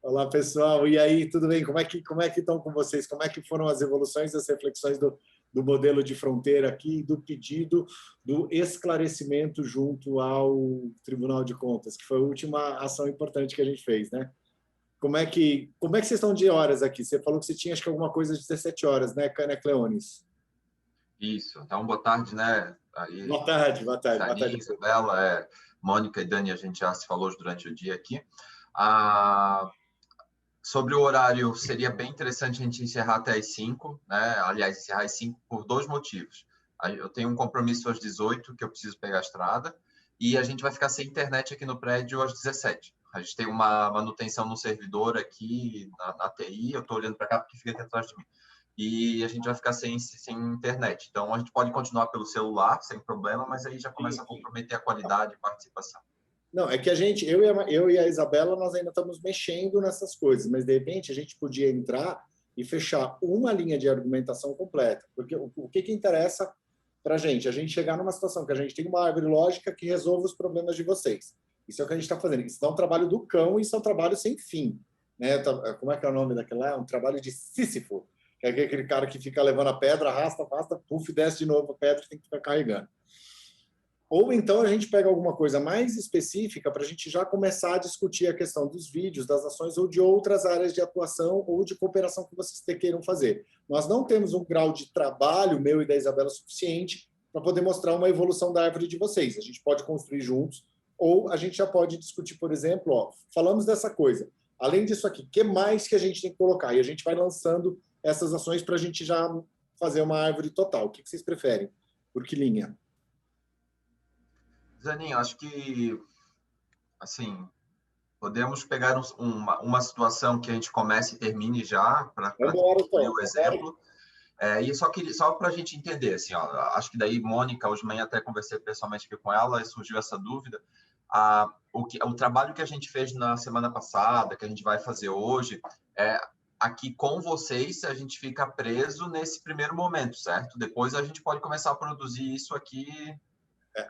Olá, pessoal. E aí, tudo bem? Como é que estão com vocês? Como é que foram as evoluções, as reflexões do modelo de fronteira aqui, do pedido do esclarecimento junto ao Tribunal de Contas, que foi a última ação importante que a gente fez, né? Como é que vocês estão de horas aqui? Você falou que você tinha, acho que alguma coisa de 17 horas, né, Cânia Cleones? Isso, então boa tarde, né? Aí, Boa tarde, boa tarde, boa Sarinha, tarde. Isabela, Mônica e Dani, a gente já se falou durante o dia aqui. Ah, sobre o horário, seria bem interessante a gente encerrar até às 5, né? Aliás, encerrar às 5 por dois motivos. Eu tenho um compromisso às 18, que eu preciso pegar a estrada, e a gente vai ficar sem internet aqui no prédio às 17. A gente tem uma manutenção no servidor aqui na TI, eu estou olhando para cá porque fica aqui atrás de mim. E a gente vai ficar sem internet. Então, a gente pode continuar pelo celular, sem problema, mas aí já começa a comprometer a qualidade e participação. Não, é que eu e a Isabela, nós ainda estamos mexendo nessas coisas, mas de repente a gente podia entrar e fechar uma linha de argumentação completa, porque o que interessa para a gente chegar numa situação que a gente tem uma árvore lógica que resolva os problemas de vocês. Isso é o que a gente está fazendo. Isso é um trabalho do cão e isso é um trabalho sem fim. Né? Como é que é o nome daquele lá? É um trabalho de Sísifo, que é aquele cara que fica levando a pedra, arrasta, puf, desce de novo a pedra e tem que ficar carregando. Ou então a gente pega alguma coisa mais específica para a gente já começar a discutir a questão dos vídeos, das ações ou de outras áreas de atuação ou de cooperação que vocês queiram fazer. Nós não temos um grau de trabalho, meu e da Isabela, suficiente para poder mostrar uma evolução da árvore de vocês. A gente pode construir juntos, ou a gente já pode discutir, por exemplo, falamos dessa coisa. Além disso aqui, o que mais que a gente tem que colocar? E a gente vai lançando essas ações para a gente já fazer uma árvore total. O que vocês preferem? Por que linha? Zaninho, acho que, assim, podemos pegar uma situação que a gente comece e termine já, para concluir o exemplo. E só para a gente entender, assim, ó, acho que daí, Mônica, hoje de manhã até conversei pessoalmente aqui com ela e surgiu essa dúvida. O trabalho que a gente fez na semana passada, que a gente vai fazer hoje, aqui com vocês, a gente fica preso nesse primeiro momento, certo? Depois a gente pode começar a produzir isso aqui,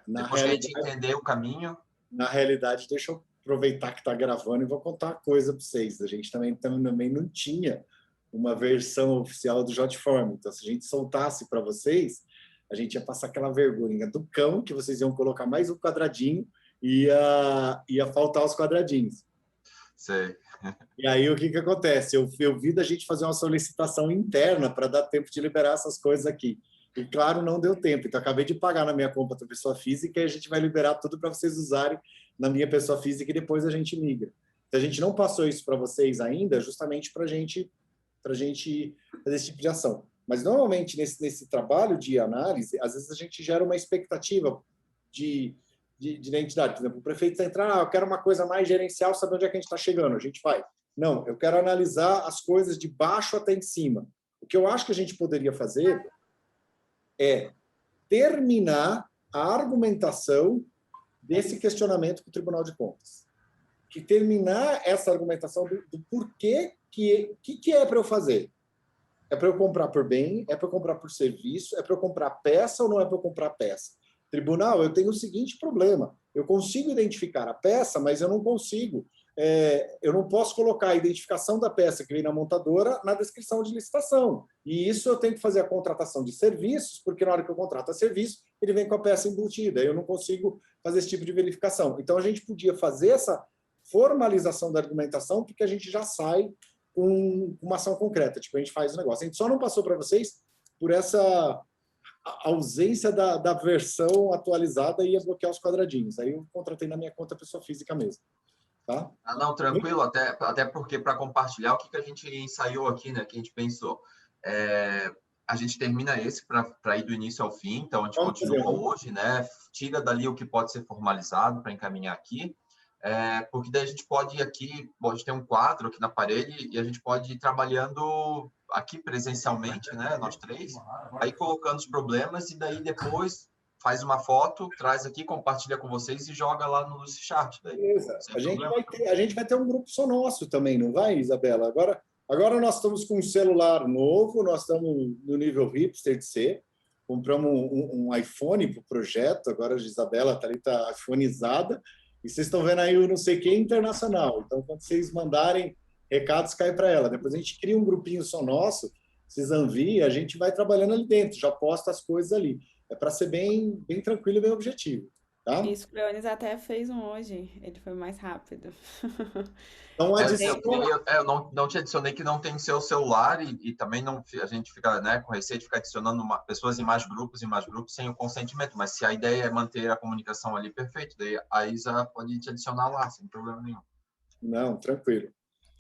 depois que a gente entender o caminho. Na realidade, deixa eu aproveitar que está gravando e vou contar uma coisa para vocês. A gente também não tinha uma versão oficial do Jotform. Então, se a gente soltasse para vocês, a gente ia passar aquela vergonha do cão, que vocês iam colocar mais um quadradinho e ia faltar os quadradinhos. Sei. E aí, o que acontece? Eu vi da gente fazer uma solicitação interna para dar tempo de liberar essas coisas aqui. E, claro, não deu tempo. Então, acabei de pagar na minha conta da pessoa física e a gente vai liberar tudo para vocês usarem na minha pessoa física e depois a gente migra. Então, a gente não passou isso para vocês ainda, justamente para a gente fazer esse tipo de ação. Mas, normalmente, nesse trabalho de análise, às vezes a gente gera uma expectativa de identidade. Por exemplo, o prefeito central, eu quero uma coisa mais gerencial, saber onde é que a gente está chegando. A gente vai. Não, eu quero analisar as coisas de baixo até em cima. O que eu acho que a gente poderia fazer é terminar a argumentação desse questionamento com o Tribunal de Contas. Que terminar essa argumentação do porquê que é para eu fazer. É para eu comprar por bem? É para eu comprar por serviço? É para eu comprar peça ou não é para eu comprar peça? Tribunal, eu tenho o seguinte problema. Eu consigo identificar a peça, mas eu não consigo. Eu não posso colocar a identificação da peça que vem na montadora na descrição de licitação. E isso eu tenho que fazer a contratação de serviços, porque na hora que eu contrato a serviço, ele vem com a peça embutida. Eu não consigo fazer esse tipo de verificação. Então, a gente podia fazer essa formalização da argumentação, porque a gente já sai com uma ação concreta. Tipo, a gente faz o negócio. A gente só não passou para vocês por essa ausência da versão atualizada e ia bloquear os quadradinhos. Aí eu contratei na minha conta pessoa física mesmo. Tá? Não, tranquilo, até porque para compartilhar o que a gente ensaiou aqui, né, que a gente pensou. A gente termina esse para ir do início ao fim, então a gente continua hoje, né, tira dali o que pode ser formalizado para encaminhar aqui, porque daí a gente pode ir aqui, a gente tem um quadro aqui na parede e a gente pode ir trabalhando aqui presencialmente, né, nós três, aí colocando os problemas e daí depois faz uma foto, traz aqui, compartilha com vocês e joga lá no chat. Beleza. A gente vai ter um grupo só nosso também, não vai, Isabela? Agora nós estamos com um celular novo, nós estamos no nível hipster de ser, compramos um iPhone para o projeto, agora a Isabela está iPhoneizada, e vocês estão vendo aí o não sei quem internacional. Então, quando vocês mandarem recados caem para ela. Depois a gente cria um grupinho só nosso, Cisanvi, a gente vai trabalhando ali dentro, já posta as coisas ali. É para ser bem tranquilo e bem objetivo, tá? Isso, o Leonis até fez um hoje, ele foi mais rápido. Então, adiciona. Eu não te adicionei que não tem seu celular e também não, a gente fica, né, com receio de ficar adicionando pessoas em mais grupos sem o consentimento. Mas se a ideia é manter a comunicação ali, perfeito. Daí a Isa pode te adicionar lá, sem problema nenhum. Não, tranquilo.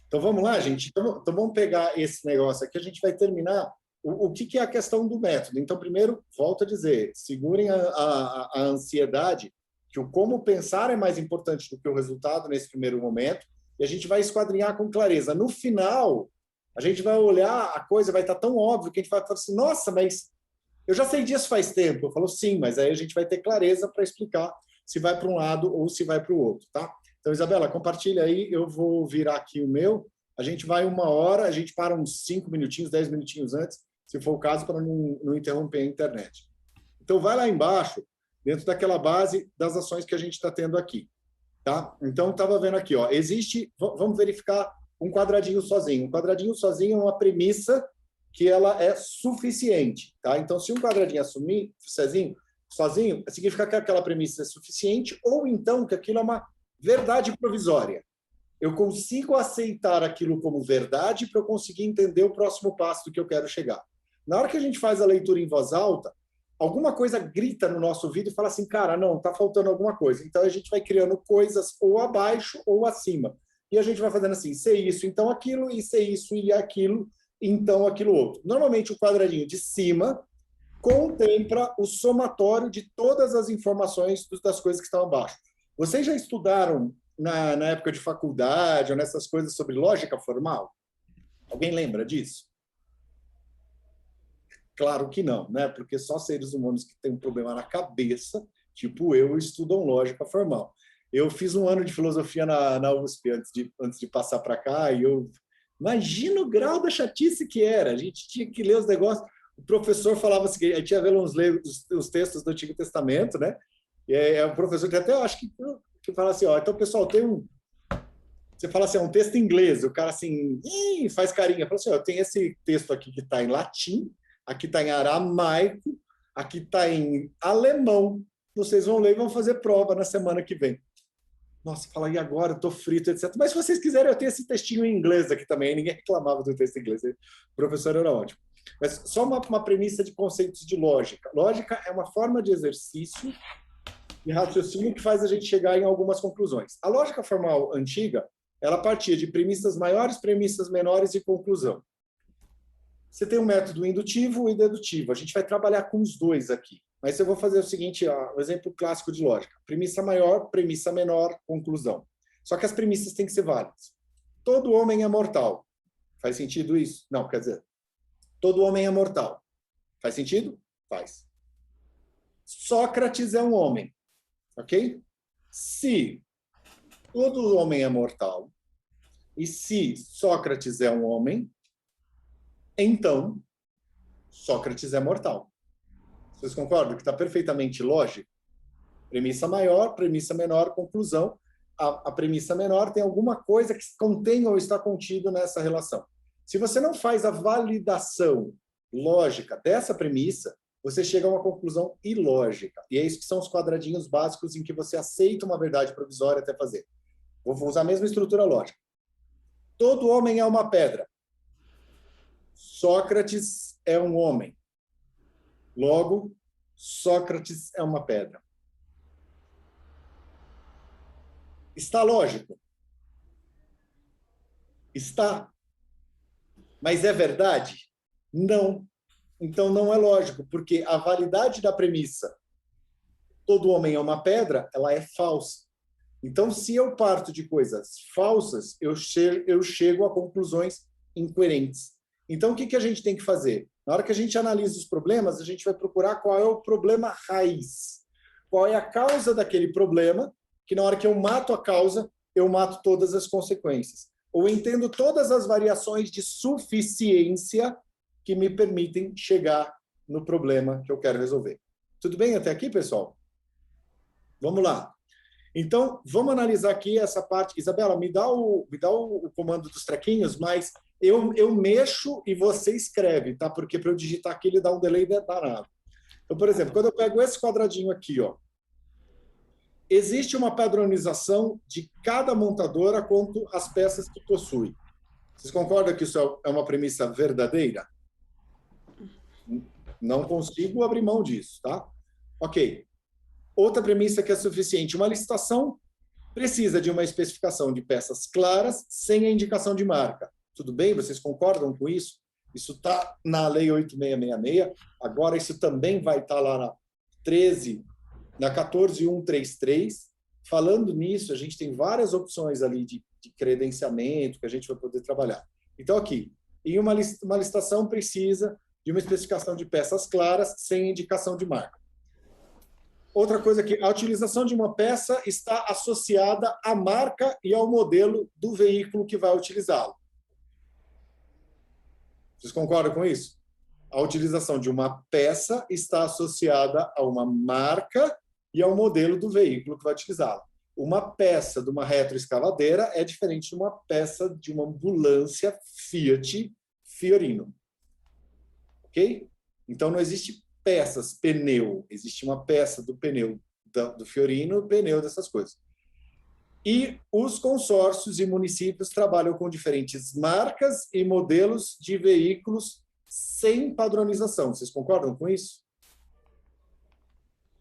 Então vamos lá, gente. Então vamos pegar esse negócio aqui. A gente vai terminar. O que é a questão do método? Então, primeiro, volto a dizer, segurem a ansiedade, que o como pensar é mais importante do que o resultado nesse primeiro momento, e a gente vai esquadrinhar com clareza. No final, a gente vai olhar, a coisa vai estar tão óbvio que a gente vai falar assim, nossa, mas eu já sei disso faz tempo. Eu falo, sim, mas aí a gente vai ter clareza para explicar se vai para um lado ou se vai para o outro, tá? Então, Isabela, compartilha aí, eu vou virar aqui o meu, a gente vai 1 hora, a gente para uns 5 minutinhos, 10 minutinhos antes, se for o caso, para não interromper a internet. Então, vai lá embaixo, dentro daquela base das ações que a gente está tendo aqui. Tá? Então, estava vendo aqui, ó, existe, vamos verificar um quadradinho sozinho. Um quadradinho sozinho é uma premissa que ela é suficiente. Tá? Então, se um quadradinho assumir sozinho, significa que aquela premissa é suficiente ou então que aquilo é uma verdade provisória. Eu consigo aceitar aquilo como verdade para eu conseguir entender o próximo passo do que eu quero chegar. Na hora que a gente faz a leitura em voz alta, alguma coisa grita no nosso ouvido e fala assim, cara, não, está faltando alguma coisa. Então, a gente vai criando coisas ou abaixo ou acima. E a gente vai fazendo assim, ser isso, então aquilo, e ser isso e aquilo, então aquilo outro. Normalmente, o quadradinho de cima contempla o somatório de todas as informações das coisas que estão abaixo. Vocês já estudaram na época de faculdade ou nessas coisas sobre lógica formal? Alguém lembra disso? Claro que não, né? Porque só seres humanos que têm um problema na cabeça, tipo eu, estudam lógica formal. Eu fiz 1 ano de filosofia na USP antes de passar para cá e eu imagino o grau da chatice que era. A gente tinha que ler os negócios. O professor falava assim, a gente ia ver os textos do Antigo Testamento, né? E é um professor que até eu acho que fala assim, ó, então, pessoal, tem um... Você fala assim, é um texto em inglês, o cara assim, faz carinha, fala assim, ó, eu tenho esse texto aqui que está em latim, aqui está em aramaico, aqui está em alemão. Vocês vão ler e vão fazer prova na semana que vem. Nossa, fala, e agora? Eu estou frito, etc. Mas se vocês quiserem, eu tenho esse textinho em inglês aqui também. Ninguém reclamava do texto em inglês. O professor era ótimo. Mas só uma premissa de conceitos de lógica. Lógica é uma forma de exercício e raciocínio que faz a gente chegar em algumas conclusões. A lógica formal antiga, ela partia de premissas maiores, premissas menores e conclusão. Você tem um método indutivo e dedutivo. A gente vai trabalhar com os dois aqui. Mas eu vou fazer o seguinte, ó, um exemplo clássico de lógica. Premissa maior, premissa menor, conclusão. Só que as premissas têm que ser válidas. Todo homem é mortal. Faz sentido isso? Não, quer dizer, todo homem é mortal. Faz sentido? Faz. Sócrates é um homem. Ok? Se todo homem é mortal e se Sócrates é um homem, então Sócrates é mortal. Vocês concordam que está perfeitamente lógico? Premissa maior, premissa menor, conclusão. A premissa menor tem alguma coisa que contém ou está contido nessa relação. Se você não faz a validação lógica dessa premissa, você chega a uma conclusão ilógica. E é isso que são os quadradinhos básicos em que você aceita uma verdade provisória até fazer. Vou usar a mesma estrutura lógica. Todo homem é uma pedra. Sócrates é um homem. Logo, Sócrates é uma pedra. Está lógico? Está. Mas é verdade? Não. Então não é lógico, porque a validade da premissa todo homem é uma pedra, ela é falsa. Então, se eu parto de coisas falsas, eu chego a conclusões incoerentes. Então, o que a gente tem que fazer? Na hora que a gente analisa os problemas, a gente vai procurar qual é o problema raiz. Qual é a causa daquele problema, que na hora que eu mato a causa, eu mato todas as consequências. Ou entendo todas as variações de suficiência que me permitem chegar no problema que eu quero resolver. Tudo bem até aqui, pessoal? Vamos lá. Então, vamos analisar aqui essa parte. Isabela, me dá o comando dos trequinhos, mas eu mexo e você escreve, tá? Porque para eu digitar aqui, ele dá um delay danado. Então, por exemplo, quando eu pego esse quadradinho aqui, ó, existe uma padronização de cada montadora quanto às peças que possui. Vocês concordam que isso é uma premissa verdadeira? Não consigo abrir mão disso, tá? Ok. Outra premissa que é suficiente. Uma licitação precisa de uma especificação de peças claras, sem a indicação de marca. Tudo bem? Vocês concordam com isso? Isso está na Lei 8666. Agora, isso também vai estar lá na 14133. Falando nisso, a gente tem várias opções ali de credenciamento que a gente vai poder trabalhar. Então, aqui, em uma licitação precisa de uma especificação de peças claras, sem indicação de marca. Outra coisa que a utilização de uma peça está associada à marca e ao modelo do veículo que vai utilizá-lo. Vocês concordam com isso? A utilização de uma peça está associada a uma marca e ao modelo do veículo que vai utilizá-la. Uma peça de uma retroescavadeira é diferente de uma peça de uma ambulância Fiat Fiorino. Ok? Então, não existe peças, pneu. Existe uma peça do pneu do Fiorino, pneu dessas coisas. E os consórcios e municípios trabalham com diferentes marcas e modelos de veículos sem padronização. Vocês concordam com isso?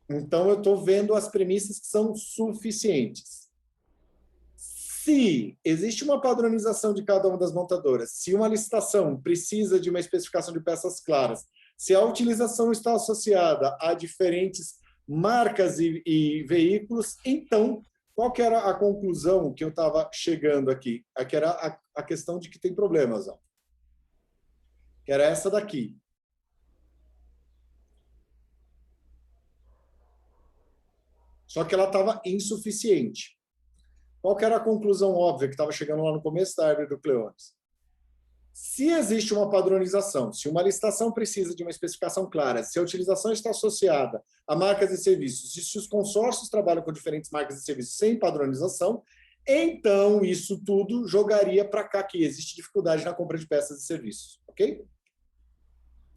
Então, eu estou vendo as premissas que são suficientes. Se existe uma padronização de cada uma das montadoras, se uma licitação precisa de uma especificação de peças claras, se a utilização está associada a diferentes marcas e veículos, então, qual que era a conclusão que eu estava chegando aqui? Que era a questão de que tem problemas. Ó. Que era essa daqui. Só que ela estava insuficiente. Qual que era a conclusão óbvia que estava chegando lá no começo da área do Cleones? Se existe uma padronização, se uma licitação precisa de uma especificação clara, se a utilização está associada a marcas e serviços, e se os consórcios trabalham com diferentes marcas e serviços sem padronização, então isso tudo jogaria para cá que existe dificuldade na compra de peças e serviços. Ok?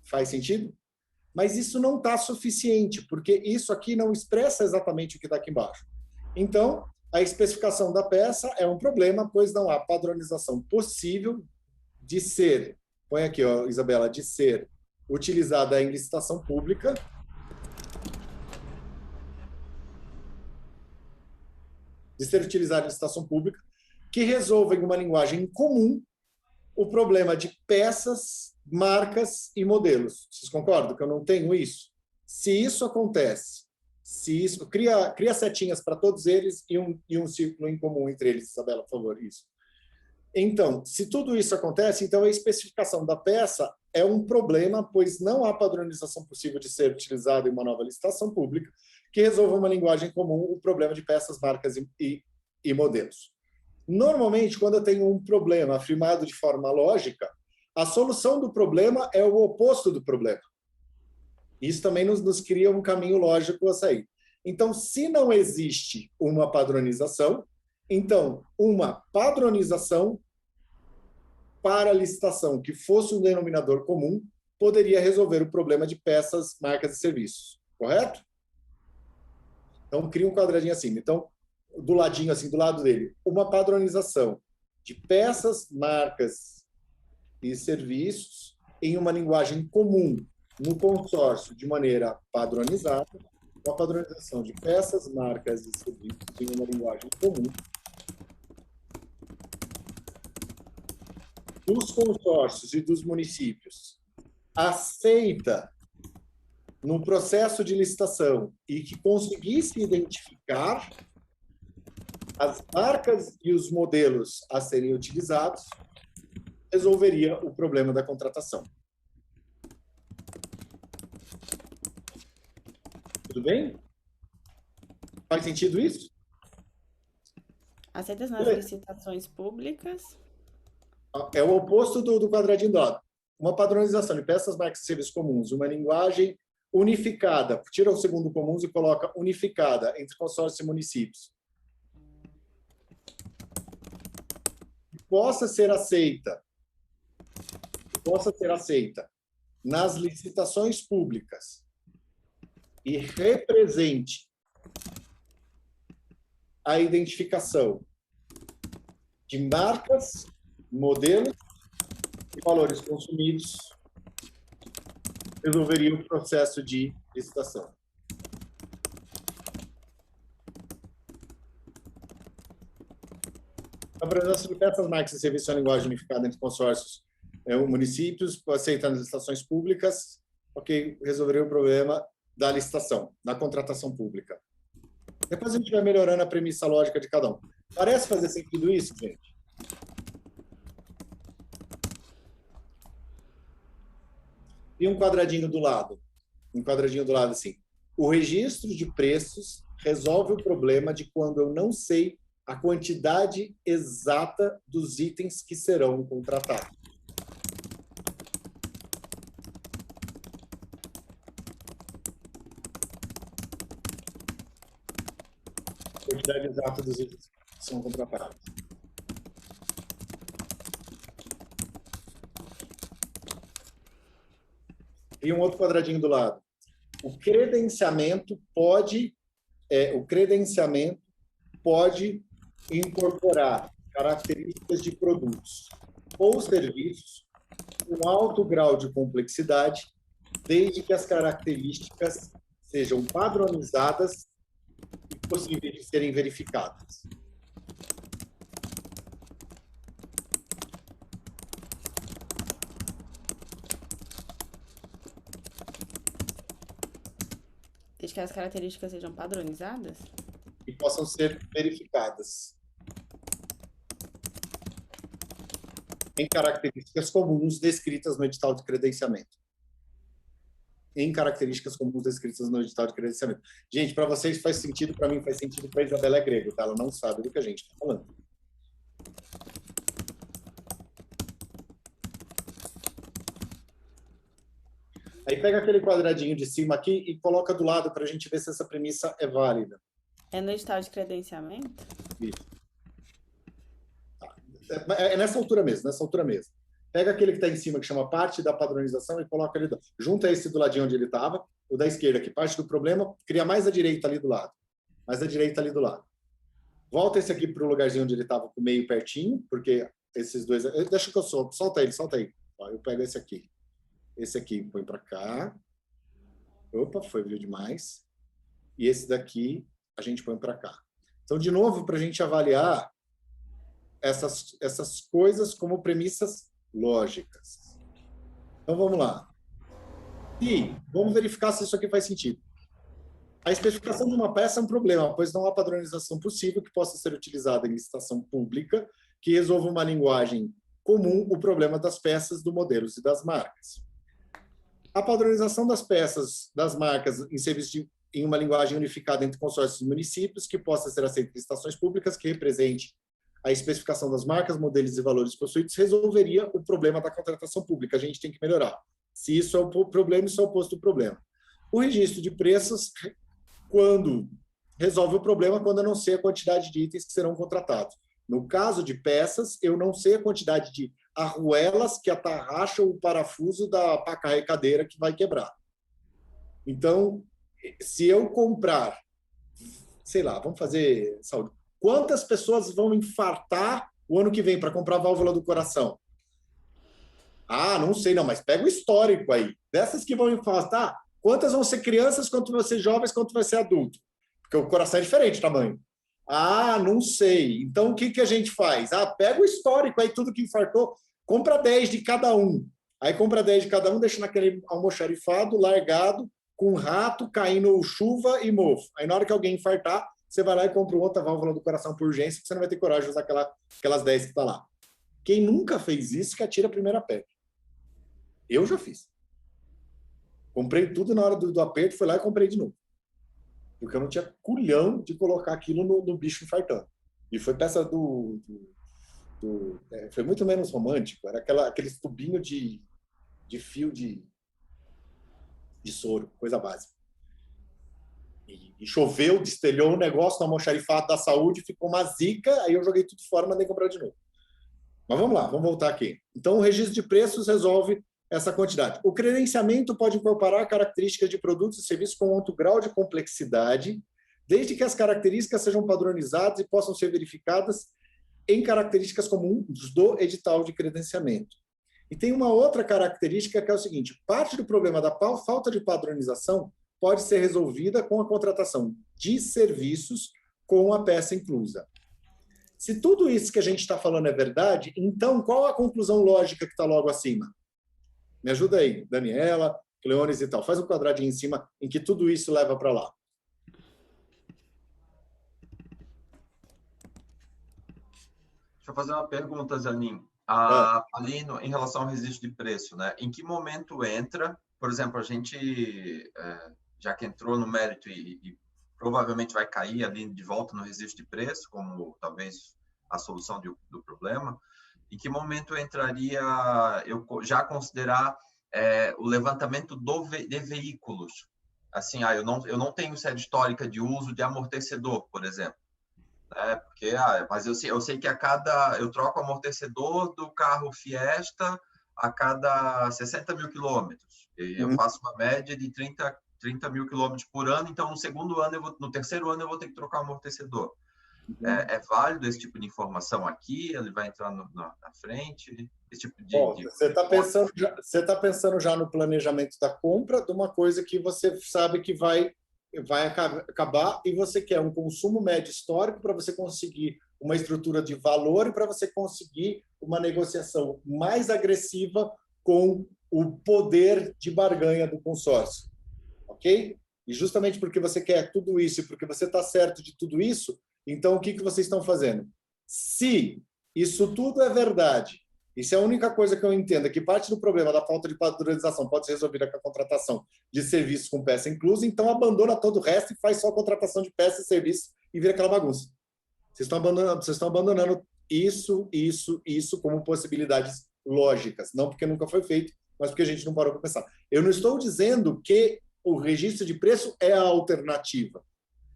Faz sentido? Mas isso não está suficiente, porque isso aqui não expressa exatamente o que está aqui embaixo. Então, a especificação da peça é um problema, pois não há padronização possível de ser, põe aqui, ó, Isabela, de ser utilizada em licitação pública, que resolva em uma linguagem comum o problema de peças, marcas e modelos. Vocês concordam que eu não tenho isso? Se isso acontece, se isso cria setinhas para todos eles e um círculo em comum entre eles, Isabela, por favor, isso. Então, se tudo isso acontece, então a especificação da peça é um problema, pois não há padronização possível de ser utilizada em uma nova licitação pública que resolva uma linguagem comum o problema de peças, marcas e modelos. Normalmente, quando eu tenho um problema afirmado de forma lógica, a solução do problema é o oposto do problema. Isso também nos cria um caminho lógico a sair. Então, se não existe uma padronização, então, uma padronização para a licitação que fosse um denominador comum poderia resolver o problema de peças, marcas e serviços. Correto? Então, cria um quadradinho assim. Então, do ladinho, assim, do lado dele, uma padronização de peças, marcas e serviços em uma linguagem comum no consórcio de maneira padronizada, uma padronização de peças, marcas e serviços em uma linguagem comum dos consórcios e dos municípios aceita no processo de licitação e que conseguisse identificar as marcas e os modelos a serem utilizados, resolveria o problema da contratação. Tudo bem? Faz sentido isso? Aceitas nas licitações públicas? É o oposto do quadradinho do lado. Uma padronização de peças, marcas e serviços comuns, uma linguagem unificada, tira o segundo comuns e coloca unificada entre consórcios e municípios. possa ser aceita nas licitações públicas e represente a identificação de marcas, modelos e valores consumidos, resolveria o processo de licitação. A apresentação de peças, marcas e serviços em linguagem unificada entre consórcios municípios, aceitando licitações públicas, ok, resolveria o problema da licitação, da contratação pública. Depois a gente vai melhorando a premissa lógica de cada um. Parece fazer sentido isso, gente? E um quadradinho do lado. Um quadradinho do lado assim. O registro de preços resolve o problema de quando eu não sei a quantidade exata dos itens que serão contratados. A quantidade exata dos itens que são contratados. E um outro quadradinho do lado. O credenciamento pode incorporar características de produtos ou serviços com alto grau de complexidade, desde que as características sejam padronizadas e possíveis de serem verificadas. Desde que as características sejam padronizadas? E possam ser verificadas em características comuns descritas no edital de credenciamento. Em características comuns descritas no edital de credenciamento. Gente, para vocês faz sentido, para mim faz sentido, para a Isabela é grego, tá? Ela não sabe do que a gente está falando. Aí pega aquele quadradinho de cima aqui e coloca do lado para a gente ver se essa premissa é válida. É no edital de credenciamento? Isso. Tá. É nessa altura mesmo, Pega aquele que está em cima, que chama parte da padronização, e coloca ali, junta esse do ladinho onde ele estava, o da esquerda, que parte do problema, cria mais a direita ali do lado. Volta esse aqui para o lugarzinho onde ele estava, com o meio pertinho, porque esses dois... Deixa que eu solta aí. Ó, eu pego esse aqui. Esse aqui põe para cá. Opa, viu demais. E esse daqui a gente põe para cá. Então, de novo, para a gente avaliar essas coisas como premissas lógicas. Então, vamos lá. E vamos verificar se isso aqui faz sentido. A especificação de uma peça é um problema, pois não há padronização possível que possa ser utilizada em licitação pública que resolva uma linguagem comum o problema das peças, dos modelos e das marcas. A padronização das peças, das marcas em serviço em uma linguagem unificada entre consórcios e municípios que possa ser aceita em licitações públicas que represente a especificação das marcas, modelos e valores possuídos resolveria o problema da contratação pública. A gente tem que melhorar. Se isso é o problema, isso é o oposto do problema. O registro de preços, quando resolve o problema, quando eu não sei a quantidade de itens que serão contratados. No caso de peças, eu não sei a quantidade de arruelas que atarracham o parafuso da pá carregadeira que vai quebrar. Então, se eu comprar, sei lá, vamos fazer saúde. Quantas pessoas vão infartar o ano que vem para comprar a válvula do coração? Ah, não sei não, mas pega o histórico aí. Dessas que vão infartar, quantas vão ser crianças, quanto vão ser jovens, quanto vai ser adulto? Porque o coração é diferente, tamanho. Ah, não sei. Então, o que a gente faz? Ah, pega o histórico aí, tudo que infartou, compra 10 de cada um. Aí compra 10 de cada um, deixa naquele almoxarifado, largado, com rato, caindo chuva e mofo. Aí, na hora que alguém infartar, você vai lá e compra outra válvula do coração por urgência, porque você não vai ter coragem de usar aquelas 10 que estão lá. Quem nunca fez isso, que atira a primeira pedra. Eu já fiz. Comprei tudo na hora do aperto, fui lá e comprei de novo. Porque eu não tinha culhão de colocar aquilo no bicho infartando. E foi peça foi muito menos romântico. Era aqueles tubinho de fio de soro, coisa básica. E choveu, destelhou o negócio no almoxarifado da saúde, ficou uma zica, aí eu joguei tudo fora e mandei comprar de novo. Mas vamos lá, vamos voltar aqui. Então, o registro de preços resolve essa quantidade. O credenciamento pode incorporar características de produtos e serviços com alto grau de complexidade, desde que as características sejam padronizadas e possam ser verificadas em características comuns do edital de credenciamento. E tem uma outra característica que é o seguinte: parte do problema da falta de padronização pode ser resolvida com a contratação de serviços com a peça inclusa. Se tudo isso que a gente está falando é verdade, então qual a conclusão lógica que está logo acima? Me ajuda aí, Daniela, Cleones e tal. Faz um quadradinho em cima em que tudo isso leva para lá. Deixa eu fazer uma pergunta, Zanin. Ali em relação ao registro de preço, né? Em que momento entra, por exemplo, a gente, já que entrou no mérito e provavelmente vai cair ali de volta no registro de preço, como talvez a solução do problema, em que momento entraria eu já considerar o levantamento de veículos? Assim, eu não tenho série histórica de uso de amortecedor, por exemplo. Porque, mas eu sei que eu troco o amortecedor do carro Fiesta a cada 60 mil quilômetros. Eu faço uma média de 30 mil quilômetros por ano, então no terceiro ano eu vou ter que trocar o amortecedor. É válido esse tipo de informação aqui? Ele vai entrar na frente? Esse tipo de... Bom, você está pensando já no planejamento da compra de uma coisa que você sabe que vai acabar e você quer um consumo médio histórico para você conseguir uma estrutura de valor e para você conseguir uma negociação mais agressiva com o poder de barganha do consórcio. Ok? E justamente porque você quer tudo isso e porque você está certo de tudo isso, então o que vocês estão fazendo? Se isso tudo é verdade, isso é a única coisa que eu entendo, é que parte do problema da falta de padronização pode ser resolvida com a contratação de serviços com peça inclusa, então abandona todo o resto e faz só a contratação de peça e serviço e vira aquela bagunça. Vocês estão abandonando isso como possibilidades lógicas, não porque nunca foi feito, mas porque a gente não parou para pensar. Eu não estou dizendo que o registro de preço é a alternativa.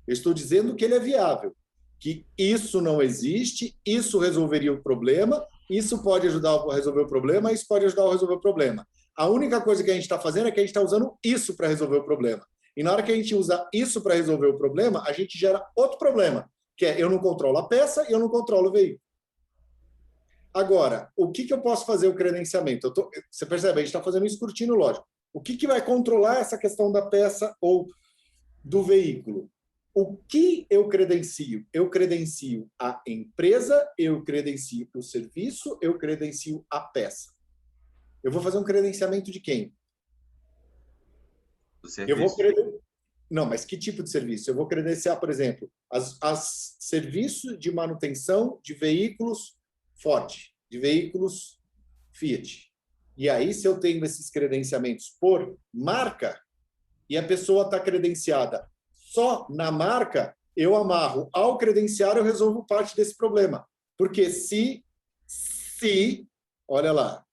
Eu estou dizendo que ele é viável, que isso não existe, isso resolveria o problema, isso pode ajudar a resolver o problema, isso pode ajudar a resolver o problema. A única coisa que a gente está fazendo é que a gente está usando isso para resolver o problema. E na hora que a gente usa isso para resolver o problema, a gente gera outro problema, que é eu não controlo a peça e eu não controlo o veículo. Agora, o que eu posso fazer o credenciamento? Você percebe, a gente está fazendo um escrutínio lógico. O que vai controlar essa questão da peça ou do veículo? O que eu credencio? Eu credencio a empresa, eu credencio o serviço, eu credencio a peça. Eu vou fazer um credenciamento de quem? Do serviço. Não, mas que tipo de serviço? Eu vou credenciar, por exemplo, as serviços de manutenção de veículos Ford, de veículos Fiat. E aí, se eu tenho esses credenciamentos por marca, e a pessoa está credenciada só na marca, eu amarro ao credenciar, eu resolvo parte desse problema. Porque se olha lá,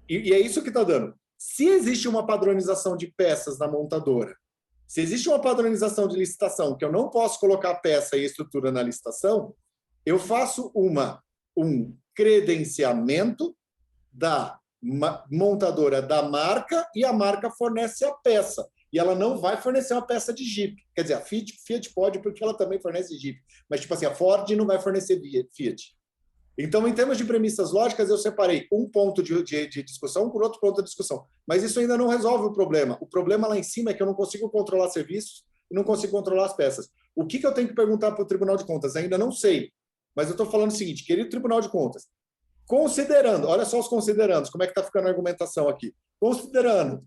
e é isso que está dando. Se existe uma padronização de peças na montadora, se existe uma padronização de licitação, que eu não posso colocar peça e estrutura na licitação, eu faço um credenciamento da montadora da marca e a marca fornece a peça. E ela não vai fornecer uma peça de Jeep. Quer dizer, a Fiat pode porque ela também fornece Jeep. Mas, tipo assim, a Ford não vai fornecer Fiat. Então, em termos de premissas lógicas, eu separei um ponto de discussão por outro ponto de discussão. Mas isso ainda não resolve o problema. O problema lá em cima é que eu não consigo controlar serviços e não consigo controlar as peças. O que eu tenho que perguntar para o Tribunal de Contas? Ainda não sei. Mas eu estou falando o seguinte, querido Tribunal de Contas, considerando, olha só os considerandos, como é que está ficando a argumentação aqui. Considerando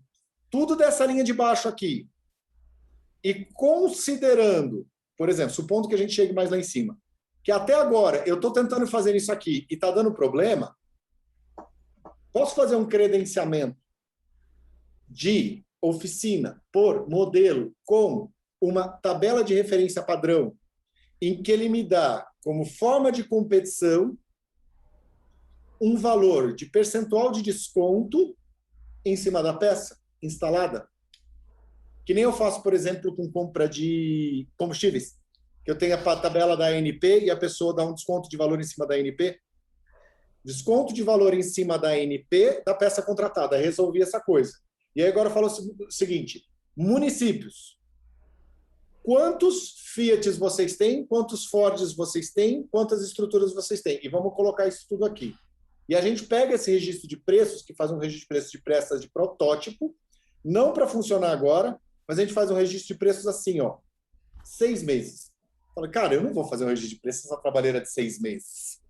tudo dessa linha de baixo aqui e considerando, por exemplo, supondo que a gente chegue mais lá em cima, que até agora eu estou tentando fazer isso aqui e está dando problema, posso fazer um credenciamento de oficina por modelo com uma tabela de referência padrão em que ele me dá como forma de competição um valor de percentual de desconto em cima da peça instalada? Que nem eu faço, por exemplo, com compra de combustíveis, que eu tenho a tabela da ANP e a pessoa dá um desconto de valor em cima da ANP. Desconto de valor em cima da ANP da peça contratada. Resolvi essa coisa. E aí agora eu falo o seguinte, municípios. Quantos Fiats vocês têm? Quantos Fords vocês têm? Quantas estruturas vocês têm? E vamos colocar isso tudo aqui. E a gente pega esse registro de preços, que faz um registro de preços de peças de protótipo, não para funcionar agora, mas a gente faz um registro de preços assim, ó, 6 meses. Fala, cara, eu não vou fazer um registro de preços nessa trabalheira de 6 meses.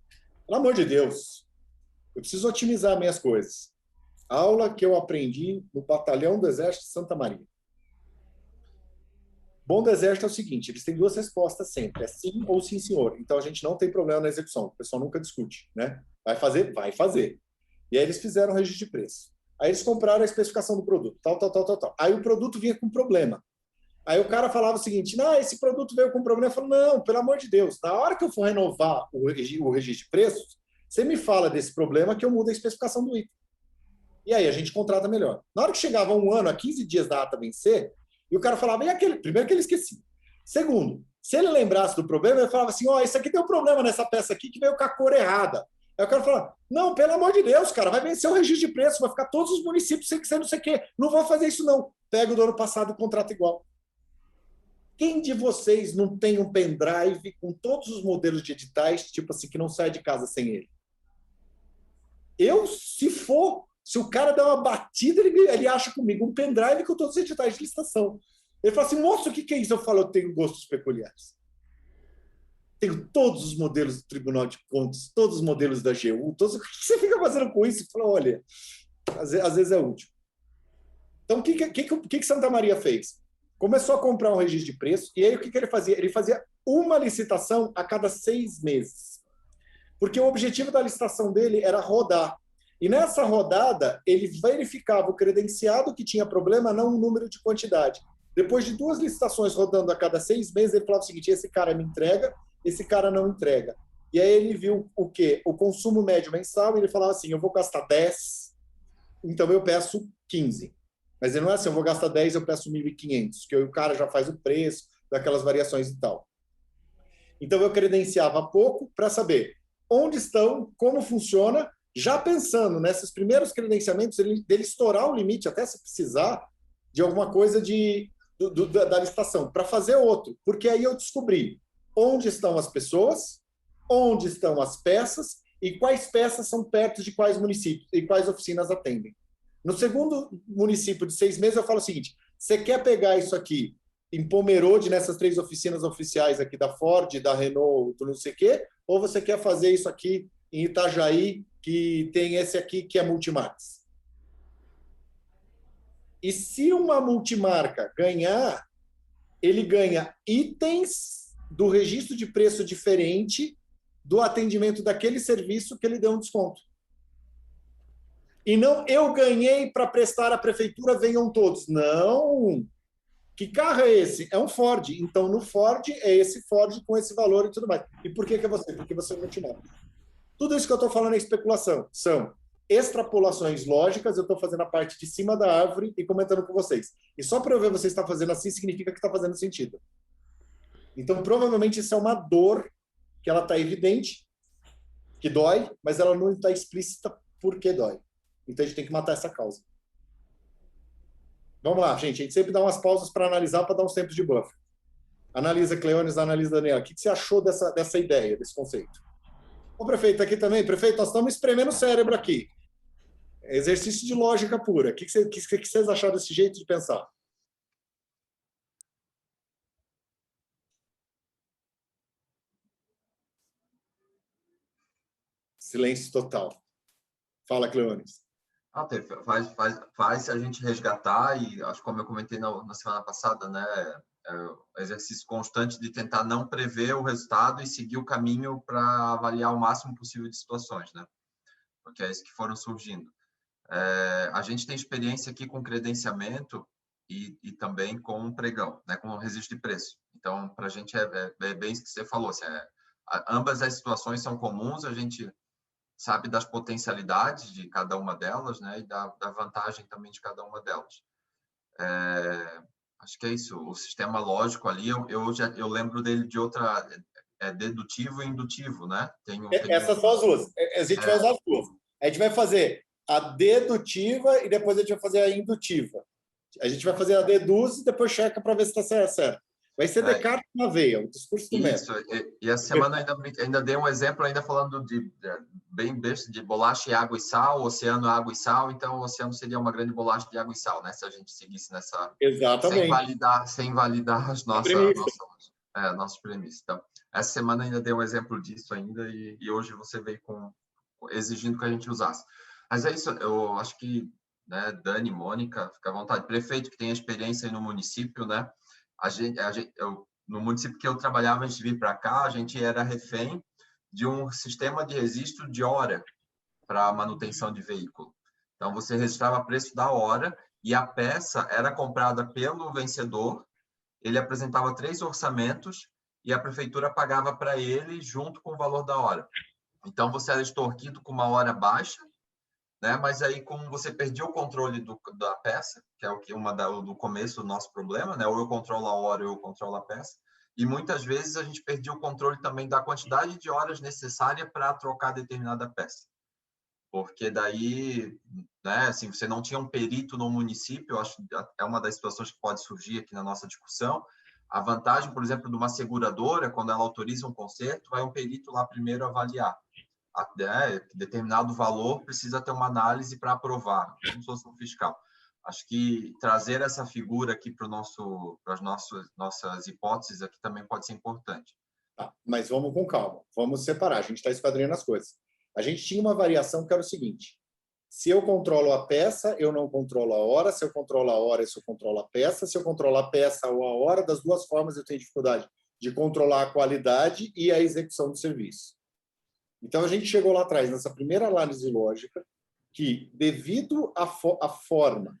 Pelo amor de Deus. Eu preciso otimizar minhas coisas. Aula que eu aprendi no Batalhão do Exército de Santa Maria. Bom do Exército é o seguinte, eles têm 2 respostas sempre, é sim ou sim, senhor. Então, a gente não tem problema na execução, o pessoal nunca discute, né? Vai fazer? Vai fazer. E aí eles fizeram o registro de preço. Aí eles compraram a especificação do produto, tal. Aí o produto vinha com problema. Aí o cara falava o seguinte, não, esse produto veio com problema. Eu falo, não, pelo amor de Deus, na hora que eu for renovar o registro de preços, você me fala desse problema que eu mudo a especificação do item. E aí a gente contrata melhor. Na hora que chegava 1 ano, a 15 dias da ata vencer, e o cara falava, e aquele? Primeiro que ele esquecia. Segundo, se ele lembrasse do problema, ele falava assim, ó, isso aqui tem um problema nessa peça aqui que veio com a cor errada. Aí o cara fala, não, pelo amor de Deus, cara, vai vencer o registro de preço, vai ficar todos os municípios sem que você não sei o quê. Não vou fazer isso, não. Pega o do ano passado e contrata igual. Quem de vocês não tem um pendrive com todos os modelos de editais, tipo assim, que não sai de casa sem ele? Eu, se o cara der uma batida, ele acha comigo um pendrive com todos os editais de licitação. Ele fala assim, moço, o que é isso? Eu falo, eu tenho gostos peculiares. Tenho todos os modelos do Tribunal de Contas, todos os modelos da AGU, todos... O que você fica fazendo com isso? Fala, olha, às vezes é útil. Então, o que Santa Maria fez? Começou a comprar um registro de preço, e aí o que ele fazia? Ele fazia uma licitação a cada 6 meses. Porque o objetivo da licitação dele era rodar. E nessa rodada, ele verificava o credenciado que tinha problema, não o número de quantidade. Depois de 2 licitações rodando a cada 6 meses, ele falava o seguinte, esse cara me entrega, esse cara não entrega. E aí ele viu o quê? O consumo médio mensal, e ele falava assim, eu vou gastar 10, então eu peço 15. Mas ele não é assim, eu vou gastar 10, eu peço 1.500, que o cara já faz o preço, daquelas variações e tal. Então eu credenciava pouco para saber onde estão, como funciona, já pensando nesses primeiros credenciamentos, dele estourar o limite, até se precisar de alguma coisa da licitação, para fazer outro. Porque aí eu descobri onde estão as pessoas, onde estão as peças e quais peças são perto de quais municípios e quais oficinas atendem. No segundo município de 6 meses, eu falo o seguinte, você quer pegar isso aqui em Pomerode, nessas 3 oficinas oficiais aqui da Ford, da Renault, do não sei o quê, ou você quer fazer isso aqui em Itajaí, que tem esse aqui que é multimarcas? E se uma multimarca ganhar, ele ganha itens do registro de preço diferente do atendimento daquele serviço que ele deu um desconto. E não, eu ganhei para prestar à prefeitura, venham todos. Não! Que carro é esse? É um Ford. Então, no Ford, é esse Ford com esse valor e tudo mais. E por que é você? Porque você é multimarca. Tudo isso que eu estou falando é especulação. São extrapolações lógicas, eu estou fazendo a parte de cima da árvore e comentando com vocês. E só para eu ver você estar fazendo assim, significa que está fazendo sentido. Então, provavelmente, isso é uma dor que ela está evidente, que dói, mas ela não está explícita por que dói. Então, a gente tem que matar essa causa. Vamos lá, gente. A gente sempre dá umas pausas para analisar, para dar uns tempos de buffer. Analisa, Cleones, analisa, Daniela. O que você achou dessa ideia, desse conceito? O prefeito aqui também. Prefeito, nós estamos espremendo o cérebro aqui. Exercício de lógica pura. O que vocês acharam desse jeito de pensar? Silêncio total. Fala, Cleones. Faz a gente resgatar, e acho que como eu comentei na semana passada, né, o exercício constante de tentar não prever o resultado e seguir o caminho para avaliar o máximo possível de situações, né? Porque é isso que foram surgindo. A gente tem experiência aqui com credenciamento e também com pregão, né, com registro de preço. Então, para a gente é bem isso que você falou. Assim, ambas as situações são comuns, a gente sabe das potencialidades de cada uma delas, né, e da vantagem também de cada uma delas. Acho que é isso. O sistema lógico ali, eu lembro dele de outra, dedutivo e indutivo, né? Essas são as duas. A gente vai usar as duas. A gente vai fazer a dedutiva e depois a gente vai fazer a indutiva. A gente vai fazer a deduz e depois checa para ver se está certo. Vai ser Descartes na veia, o discurso do Isso, mestre. e essa semana ainda dei um exemplo, ainda falando bem besta, de bolacha e água e sal, oceano, água e sal, então o oceano seria uma grande bolacha de água e sal, né? Se a gente seguisse nessa... Exatamente. Sem validar as nossas premissas. Então, essa semana ainda dei um exemplo disso ainda, e hoje você veio exigindo que a gente usasse. Mas é isso, eu acho que, né, Dani, Mônica, fica à vontade. Prefeito que tem experiência aí no município, né? No município que eu trabalhava, antes de vir para cá, a gente era refém de um sistema de registro de hora para manutenção de veículo. Então, você registrava preço da hora e a peça era comprada pelo vencedor, ele apresentava 3 orçamentos e a prefeitura pagava para ele junto com o valor da hora. Então, você era extorquido com uma hora baixa, né? Mas aí, como você perdia o controle da peça, que é o que do começo do nosso problema, né? Ou eu controlo a hora ou eu controlo a peça, e muitas vezes a gente perdia o controle também da quantidade de horas necessária para trocar determinada peça. Porque daí, né, assim, você não tinha um perito no município, eu acho que é uma das situações que pode surgir aqui na nossa discussão. A vantagem, por exemplo, de uma seguradora, quando ela autoriza um conserto, vai um perito lá primeiro avaliar. Determinado valor precisa ter uma análise para aprovar, como se fosse um fiscal. Acho que trazer essa figura aqui para as nossas hipóteses aqui também pode ser importante. Tá, mas vamos com calma, vamos separar, a gente está esquadrinhando as coisas. A gente tinha uma variação que era o seguinte: se eu controlo a peça, eu não controlo a hora; se eu controlo a hora, eu controlo a peça; se eu controlo a peça ou a hora, das duas formas eu tenho dificuldade de controlar a qualidade e a execução do serviço. Então, a gente chegou lá atrás, nessa primeira análise lógica, que, devido à forma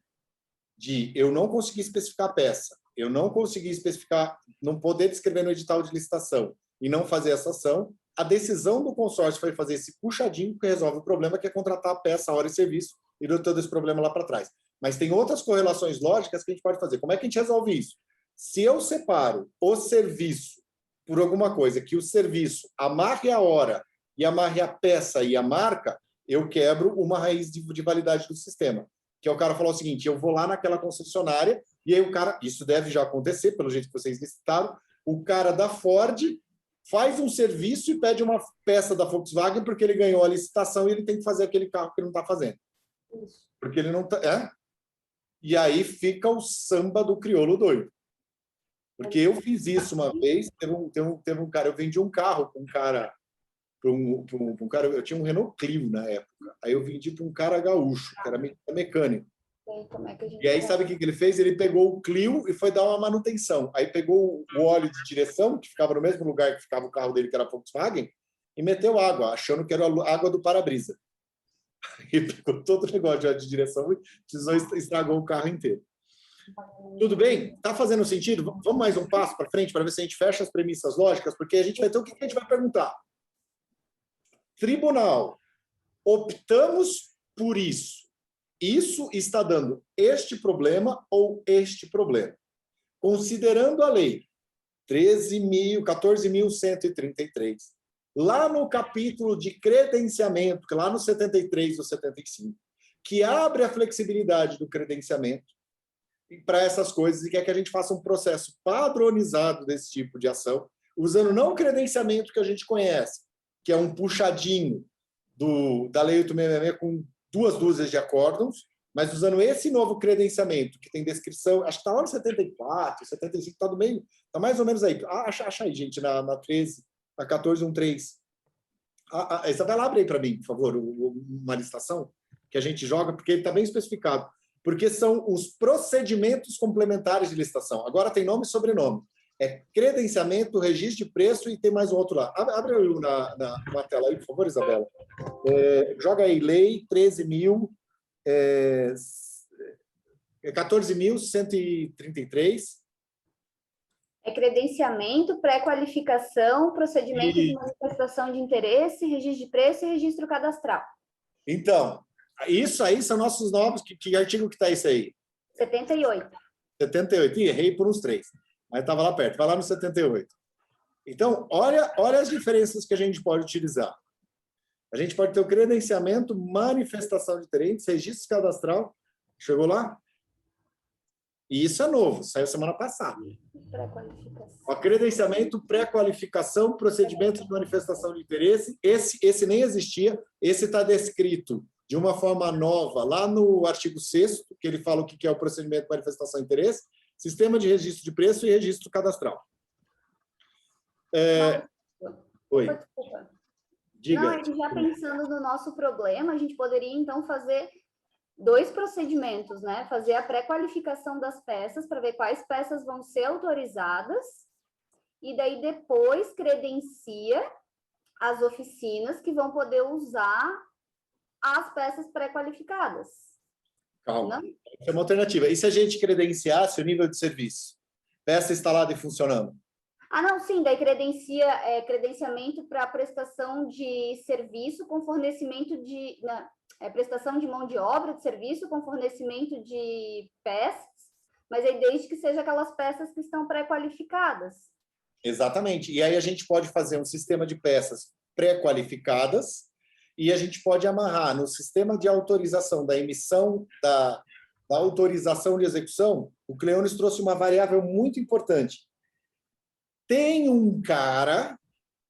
de eu não conseguir especificar a peça, eu não conseguir especificar, não poder descrever no edital de licitação e não fazer essa ação, a decisão do consórcio foi fazer esse puxadinho que resolve o problema, que é contratar a peça, a hora e serviço, e deu todo esse problema lá para trás. Mas tem outras correlações lógicas que a gente pode fazer. Como é que a gente resolve isso? Se eu separo o serviço por alguma coisa, que o serviço amarre a hora e amarre a peça e a marca, eu quebro uma raiz de validade do sistema. Que é o cara falar o seguinte: eu vou lá naquela concessionária, e aí o cara, isso deve já acontecer, pelo jeito que vocês licitaram, o cara da Ford faz um serviço e pede uma peça da Volkswagen porque ele ganhou a licitação e ele tem que fazer aquele carro que ele não está fazendo. Porque ele não está... E aí fica o samba do crioulo doido. Porque eu fiz isso uma vez, teve um cara, eu vendi um carro para um cara, eu tinha um Renault Clio na época, aí eu vendi para um cara gaúcho, que era mecânico. E aí, sabe o que ele fez? Ele pegou o Clio e foi dar uma manutenção. Aí pegou o óleo de direção, que ficava no mesmo lugar que ficava o carro dele, que era a Volkswagen, e meteu água, achando que era a água do para-brisa. E pegou todo o negócio de óleo de direção e estragou o carro inteiro. Tudo bem? Está fazendo sentido? Vamos mais um passo para frente para ver se a gente fecha as premissas lógicas, porque a gente vai ter o que a gente vai perguntar. Tribunal, optamos por isso. Isso está dando este problema ou este problema. Considerando a lei 14.133, lá no capítulo de credenciamento, que lá no 73 ou 75, que abre a flexibilidade do credenciamento para essas coisas e quer que a gente faça um processo padronizado desse tipo de ação, usando não o credenciamento que a gente conhece, que é um puxadinho da Lei 866 com 2 dúzias de acórdãos, mas usando esse novo credenciamento, que tem descrição, acho que está lá no 74, 75, está do meio, está mais ou menos aí. Acha aí, gente, na 13, na 1413. Isabela, abre aí para mim, por favor, uma licitação que a gente joga, porque ele está bem especificado. Porque são os procedimentos complementares de licitação. Agora tem nome e sobrenome. É credenciamento, registro de preço e tem mais um outro lá. Abre aí na tela aí, por favor, Isabela. Joga aí, lei 14.133. É credenciamento, pré-qualificação, procedimento de manifestação de interesse, registro de preço e registro cadastral. Então, isso aí são nossos novos... Que artigo que está isso aí? 78. 78. Ih, errei por uns 3, mas estava lá perto. Vai lá no 78. Então, olha as diferenças que a gente pode utilizar. A gente pode ter o credenciamento, manifestação de interesse, registro cadastral. Chegou lá? E isso é novo, saiu semana passada. O credenciamento, pré-qualificação, procedimento de manifestação de interesse. Esse nem existia. Esse está descrito de uma forma nova lá no artigo 6º, que ele fala o que é o procedimento de manifestação de interesse, sistema de registro de preço e registro cadastral. Oi. Diga. Não, já pensando no nosso problema, a gente poderia, então, fazer 2 procedimentos, né? Fazer a pré-qualificação das peças, para ver quais peças vão ser autorizadas, e daí depois credencia as oficinas que vão poder usar as peças pré-qualificadas. Calma, essa é uma alternativa. E se a gente credenciasse o nível de serviço? Peça instalada e funcionando? Ah, não, sim, daí credenciamento para prestação de serviço com fornecimento de... prestação de mão de obra de serviço com fornecimento de peças, mas aí desde que seja aquelas peças que estão pré-qualificadas. Exatamente. E aí a gente pode fazer um sistema de peças pré-qualificadas e a gente pode amarrar no sistema de autorização da emissão da autorização de execução. O Cleones trouxe uma variável muito importante. Tem um cara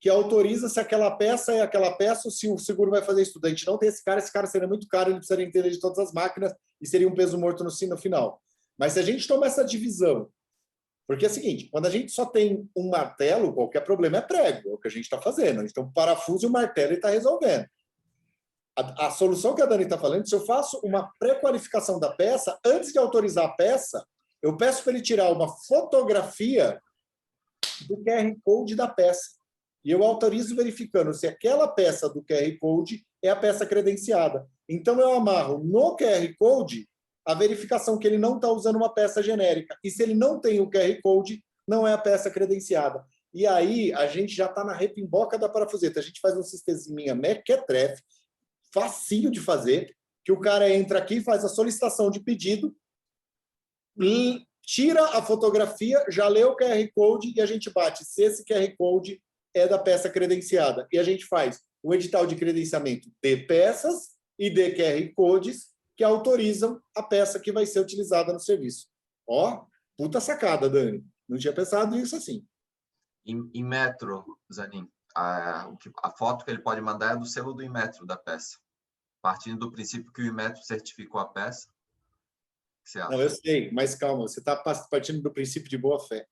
que autoriza se aquela peça é aquela peça ou se o seguro vai fazer isso tudo. A gente não tem esse cara seria muito caro, ele precisaria entender de todas as máquinas e seria um peso morto no final. Mas se a gente toma essa divisão, porque é o seguinte, quando a gente só tem um martelo, qualquer problema é prego, é o que a gente está fazendo. A gente tem um parafuso e um martelo e está resolvendo. A solução que a Dani está falando, se eu faço uma pré-qualificação da peça, antes de autorizar a peça, eu peço para ele tirar uma fotografia do QR Code da peça. E eu autorizo verificando se aquela peça do QR Code é a peça credenciada. Então, eu amarro no QR Code a verificação que ele não está usando uma peça genérica. E se ele não tem o QR Code, não é a peça credenciada. E aí, a gente já está na repimboca da parafuseta. A gente faz um sisteminha mequetrefe, facinho de fazer, que o cara entra aqui, faz a solicitação de pedido, tira a fotografia, já lê o QR Code e a gente bate se esse QR Code é da peça credenciada. E a gente faz o edital de credenciamento de peças e de QR Codes que autorizam a peça que vai ser utilizada no serviço. Ó, puta sacada, Dani. Não tinha pensado nisso assim. Em metro, Zanin, a foto que ele pode mandar é do selo do Inmetro da peça. Partindo do princípio que o Inmetro certificou a peça. O que você acha? Não, eu sei, mas calma, você está partindo do princípio de boa-fé.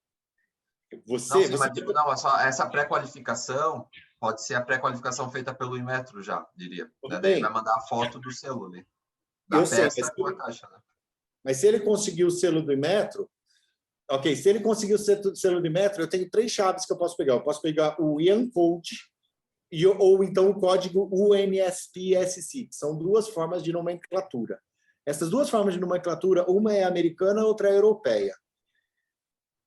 Mas digo, essa pré-qualificação pode ser a pré-qualificação feita pelo Inmetro já, diria. Ele vai mandar a foto do selo ali. Da peça com a caixa, né? Mas se ele conseguir o selo do Inmetro, ok, se ele conseguir o selo do Inmetro, eu tenho 3 chaves que eu posso pegar. Eu posso pegar o IAN Code ou então o código UNSPSC, que são 2 formas de nomenclatura. Essas 2 formas de nomenclatura, uma é americana, outra é europeia.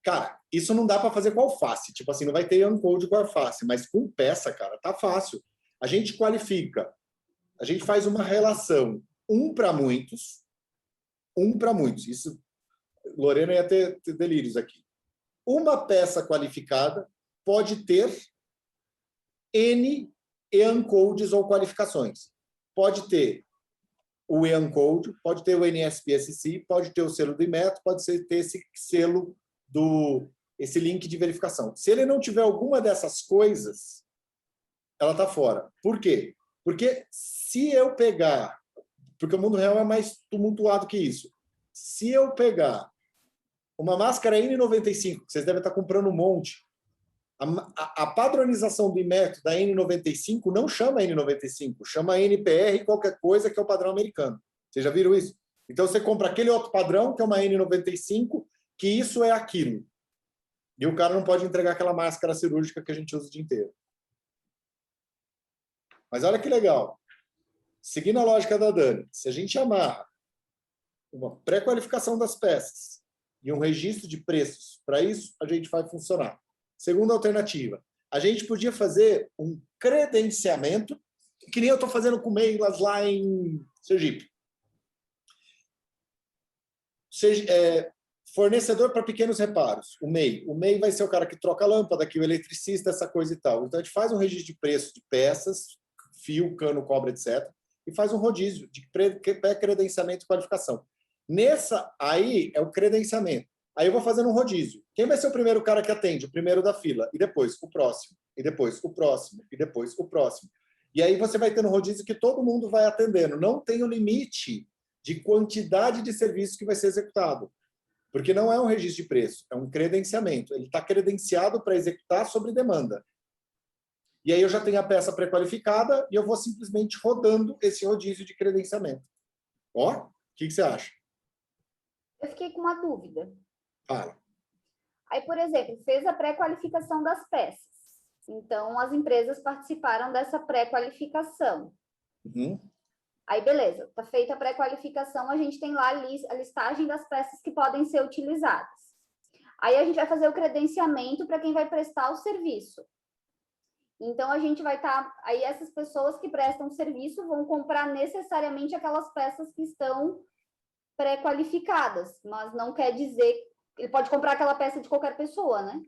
Cara, isso não dá para fazer com alface. Tipo assim, não vai ter IAN Code com alface, mas com peça, cara, tá fácil. A gente qualifica, a gente faz uma relação 1 para muitos, 1 para muitos. Isso, Lorena ia ter delírios aqui. Uma peça qualificada pode ter N EAN codes ou qualificações. Pode ter o EAN code, pode ter o NSPSC, pode ter o selo do Inmetro, pode ter esse selo esse link de verificação. Se ele não tiver alguma dessas coisas, ela está fora. Por quê? Porque se eu pegar... Porque o mundo real é mais tumultuado que isso. Se eu pegar uma máscara N95, que vocês devem estar comprando um monte, a padronização do Inmetro da N95 não chama N95, chama NPR qualquer coisa, que é o padrão americano. Vocês já viram isso? Então, você compra aquele outro padrão, que é uma N95, que isso é aquilo. E o cara não pode entregar aquela máscara cirúrgica que a gente usa o dia inteiro. Mas olha que legal. Seguindo a lógica da Dani, se a gente amarra uma pré-qualificação das peças e um registro de preços, para isso a gente vai funcionar. Segunda alternativa, a gente podia fazer um credenciamento, que nem eu estou fazendo com Meilas lá em Sergipe. Fornecedor para pequenos reparos, o MEI. O MEI vai ser o cara que troca a lâmpada, aqui o eletricista, essa coisa e tal. Então, a gente faz um registro de preço de peças, fio, cano, cobre, etc. E faz um rodízio de pré-credenciamento e qualificação. Nessa aí é o credenciamento. Aí eu vou fazendo um rodízio. Quem vai ser o primeiro cara que atende? O primeiro da fila. E depois o próximo. E depois o próximo. E depois o próximo. E aí você vai tendo um rodízio que todo mundo vai atendendo. Não tem o limite de quantidade de serviço que vai ser executado. Porque não é um registro de preço, é um credenciamento. Ele está credenciado para executar sobre demanda. E aí eu já tenho a peça pré-qualificada e eu vou simplesmente rodando esse rodízio de credenciamento. Ó, o que você acha? Eu fiquei com uma dúvida. Fala. Aí, por exemplo, fez a pré-qualificação das peças. Então, as empresas participaram dessa pré-qualificação. Uhum. Aí, beleza, está feita a pré-qualificação, a gente tem lá a listagem das peças que podem ser utilizadas. Aí, a gente vai fazer o credenciamento para quem vai prestar o serviço. Então, a gente vai estar... Aí, essas pessoas que prestam serviço vão comprar necessariamente aquelas peças que estão pré-qualificadas, mas não quer dizer... Ele pode comprar aquela peça de qualquer pessoa, né?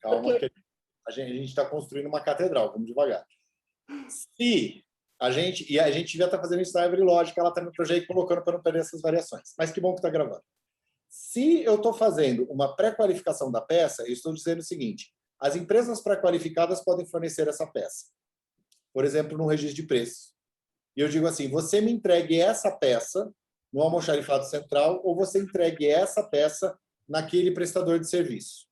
Calma, Porque... que a gente está construindo uma catedral, vamos devagar. Se a gente já está fazendo isso na Árvore Lógica, ela está no projeto colocando para não perder essas variações. Mas que bom que está gravando. Se eu estou fazendo uma pré-qualificação da peça, eu estou dizendo o seguinte: as empresas pré-qualificadas podem fornecer essa peça. Por exemplo, no registro de preços. E eu digo assim: você me entregue essa peça no almoxarifado central ou você entregue essa peça naquele prestador de serviço.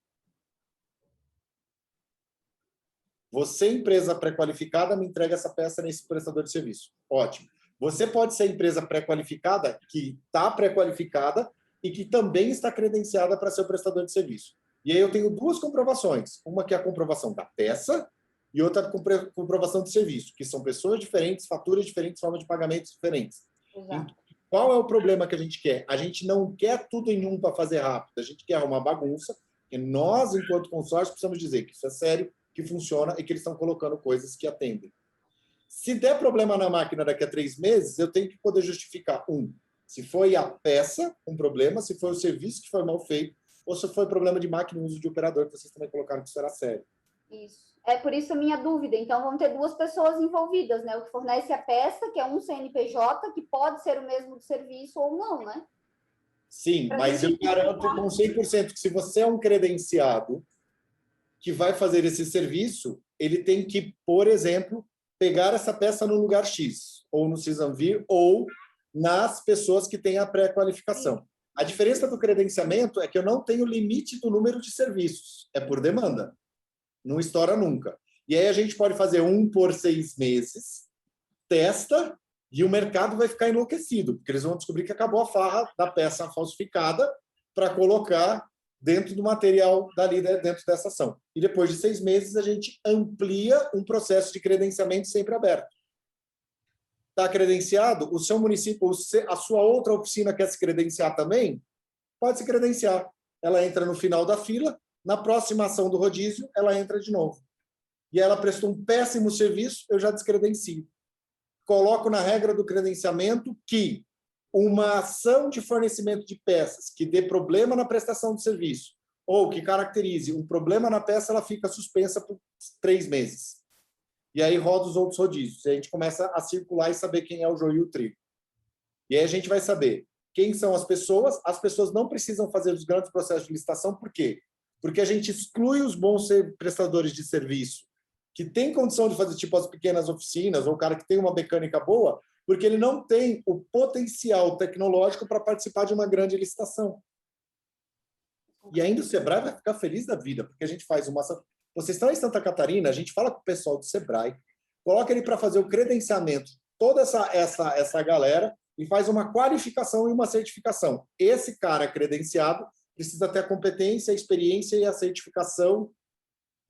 Você, empresa pré-qualificada, me entrega essa peça nesse prestador de serviço. Ótimo. Você pode ser empresa pré-qualificada, que está pré-qualificada e que também está credenciada para ser o prestador de serviço. E aí eu tenho duas comprovações. Uma que é a comprovação da peça e outra a comprovação de serviço, que são pessoas diferentes, faturas diferentes, formas de pagamentos diferentes. Exato. Qual é o problema que a gente quer? A gente não quer tudo em um para fazer rápido. A gente quer uma bagunça, e nós, enquanto consórcio, precisamos dizer que isso é sério, que funciona e que eles estão colocando coisas que atendem. Se der problema na máquina daqui a 3 meses, eu tenho que poder justificar, se foi a peça um problema, se foi o serviço que foi mal feito, ou se foi problema de máquina e uso de operador, que vocês também colocaram que isso era sério. Isso. É por isso a minha dúvida. Então, vão ter duas pessoas envolvidas, né? O que fornece a peça, que é um CNPJ, que pode ser o mesmo do serviço ou não, né? Sim, mas eu garanto com 100% que se você é um credenciado que vai fazer esse serviço, ele tem que, por exemplo, pegar essa peça no lugar X, ou no Cisanvir, ou nas pessoas que têm a pré-qualificação. A diferença do credenciamento é que eu não tenho limite do número de serviços, é por demanda. Não estoura nunca. E aí a gente pode fazer um por 6 meses, testa, e o mercado vai ficar enlouquecido, porque eles vão descobrir que acabou a farra da peça falsificada para colocar dentro do material dali, dentro dessa ação. E depois de 6 meses, a gente amplia um processo de credenciamento sempre aberto. Está credenciado? O seu município, a sua outra oficina quer se credenciar também? Pode se credenciar. Ela entra no final da fila, na próxima ação do rodízio, ela entra de novo. E ela prestou um péssimo serviço, eu já descredencio. Coloco na regra do credenciamento que uma ação de fornecimento de peças que dê problema na prestação do serviço ou que caracterize um problema na peça, ela fica suspensa por 3 meses. E aí roda os outros rodízios. E a gente começa a circular e saber quem é o joio e o trigo. E aí a gente vai saber quem são as pessoas. As pessoas não precisam fazer os grandes processos de licitação. Por quê? Porque a gente exclui os bons prestadores de serviço que têm condição de fazer tipo as pequenas oficinas ou o cara que tem uma mecânica boa, porque ele não tem o potencial tecnológico para participar de uma grande licitação. E ainda o Sebrae vai ficar feliz da vida, porque a gente faz uma... Vocês estão em Santa Catarina, a gente fala com o pessoal do Sebrae, coloca ele para fazer o credenciamento, toda essa galera, e faz uma qualificação e uma certificação. Esse cara credenciado precisa ter a competência, a experiência e a certificação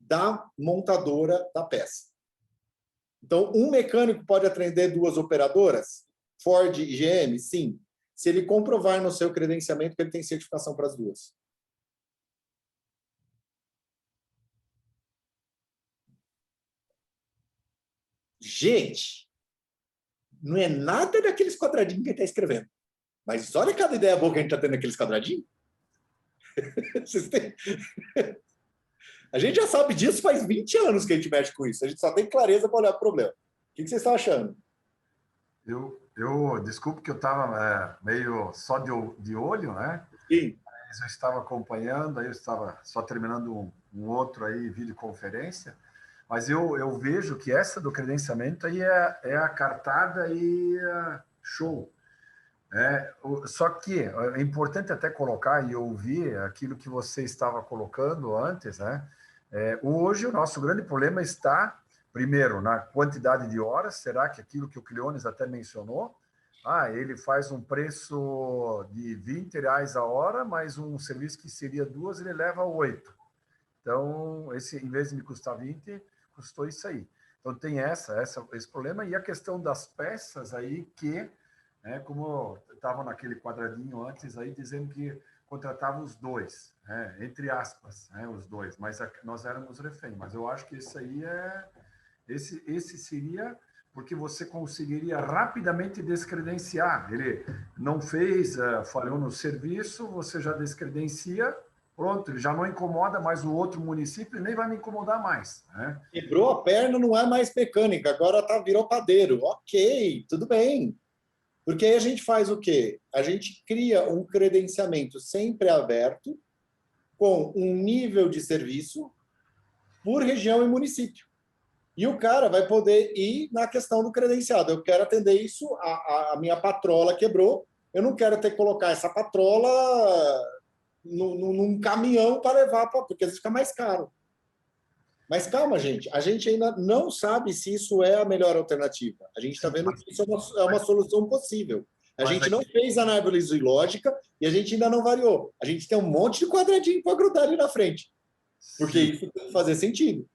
da montadora da peça. Então, um mecânico pode atender 2 operadoras? Ford e GM? Sim. Se ele comprovar no seu credenciamento que ele tem certificação para as 2. Gente, não é nada daqueles quadradinhos que ele está escrevendo. Mas olha cada ideia boa que a gente está tendo naqueles quadradinhos. Vocês têm... A gente já sabe disso faz 20 anos que a gente mexe com isso. A gente só tem clareza para olhar para o problema. O que vocês estão achando? Desculpe que eu estava meio só de olho, né? Sim. Mas eu estava acompanhando, aí eu estava só terminando um outro aí, videoconferência, mas eu vejo que essa do credenciamento aí é a cartada e show. Só que é importante até colocar e ouvir aquilo que você estava colocando antes, né? Hoje o nosso grande problema está, primeiro, na quantidade de horas. Será que aquilo que o Cleones até mencionou, ele faz um preço de R$20 a hora, mas um serviço que seria 2, ele leva 8. Então, em vez de me custar 20, custou isso aí. Então, tem esse problema. E a questão das peças aí que, como estava naquele quadradinho antes aí, dizendo que contratava os dois, entre aspas, os dois, mas nós éramos refém. Mas eu acho que esse aí esse seria porque você conseguiria rapidamente descredenciar. Ele não fez, falhou no serviço, você já descredencia, pronto, ele já não incomoda mais o outro município e nem vai me incomodar mais. Né? Quebrou a perna, não é mais mecânica, agora virou padeiro. Ok, tudo bem. Porque aí a gente faz o quê? A gente cria um credenciamento sempre aberto, com um nível de serviço por região e município. E o cara vai poder ir na questão do credenciado. Eu quero atender isso, a minha patrola quebrou, eu não quero ter que colocar essa patrola num caminhão para levar, porque às vezes fica mais caro. Mas calma, gente, a gente ainda não sabe se isso é a melhor alternativa. A gente está vendo que isso é uma solução possível. A gente não fez análise lógica e a gente ainda não variou. A gente tem um monte de quadradinho para grudar ali na frente, porque isso tem que fazer sentido.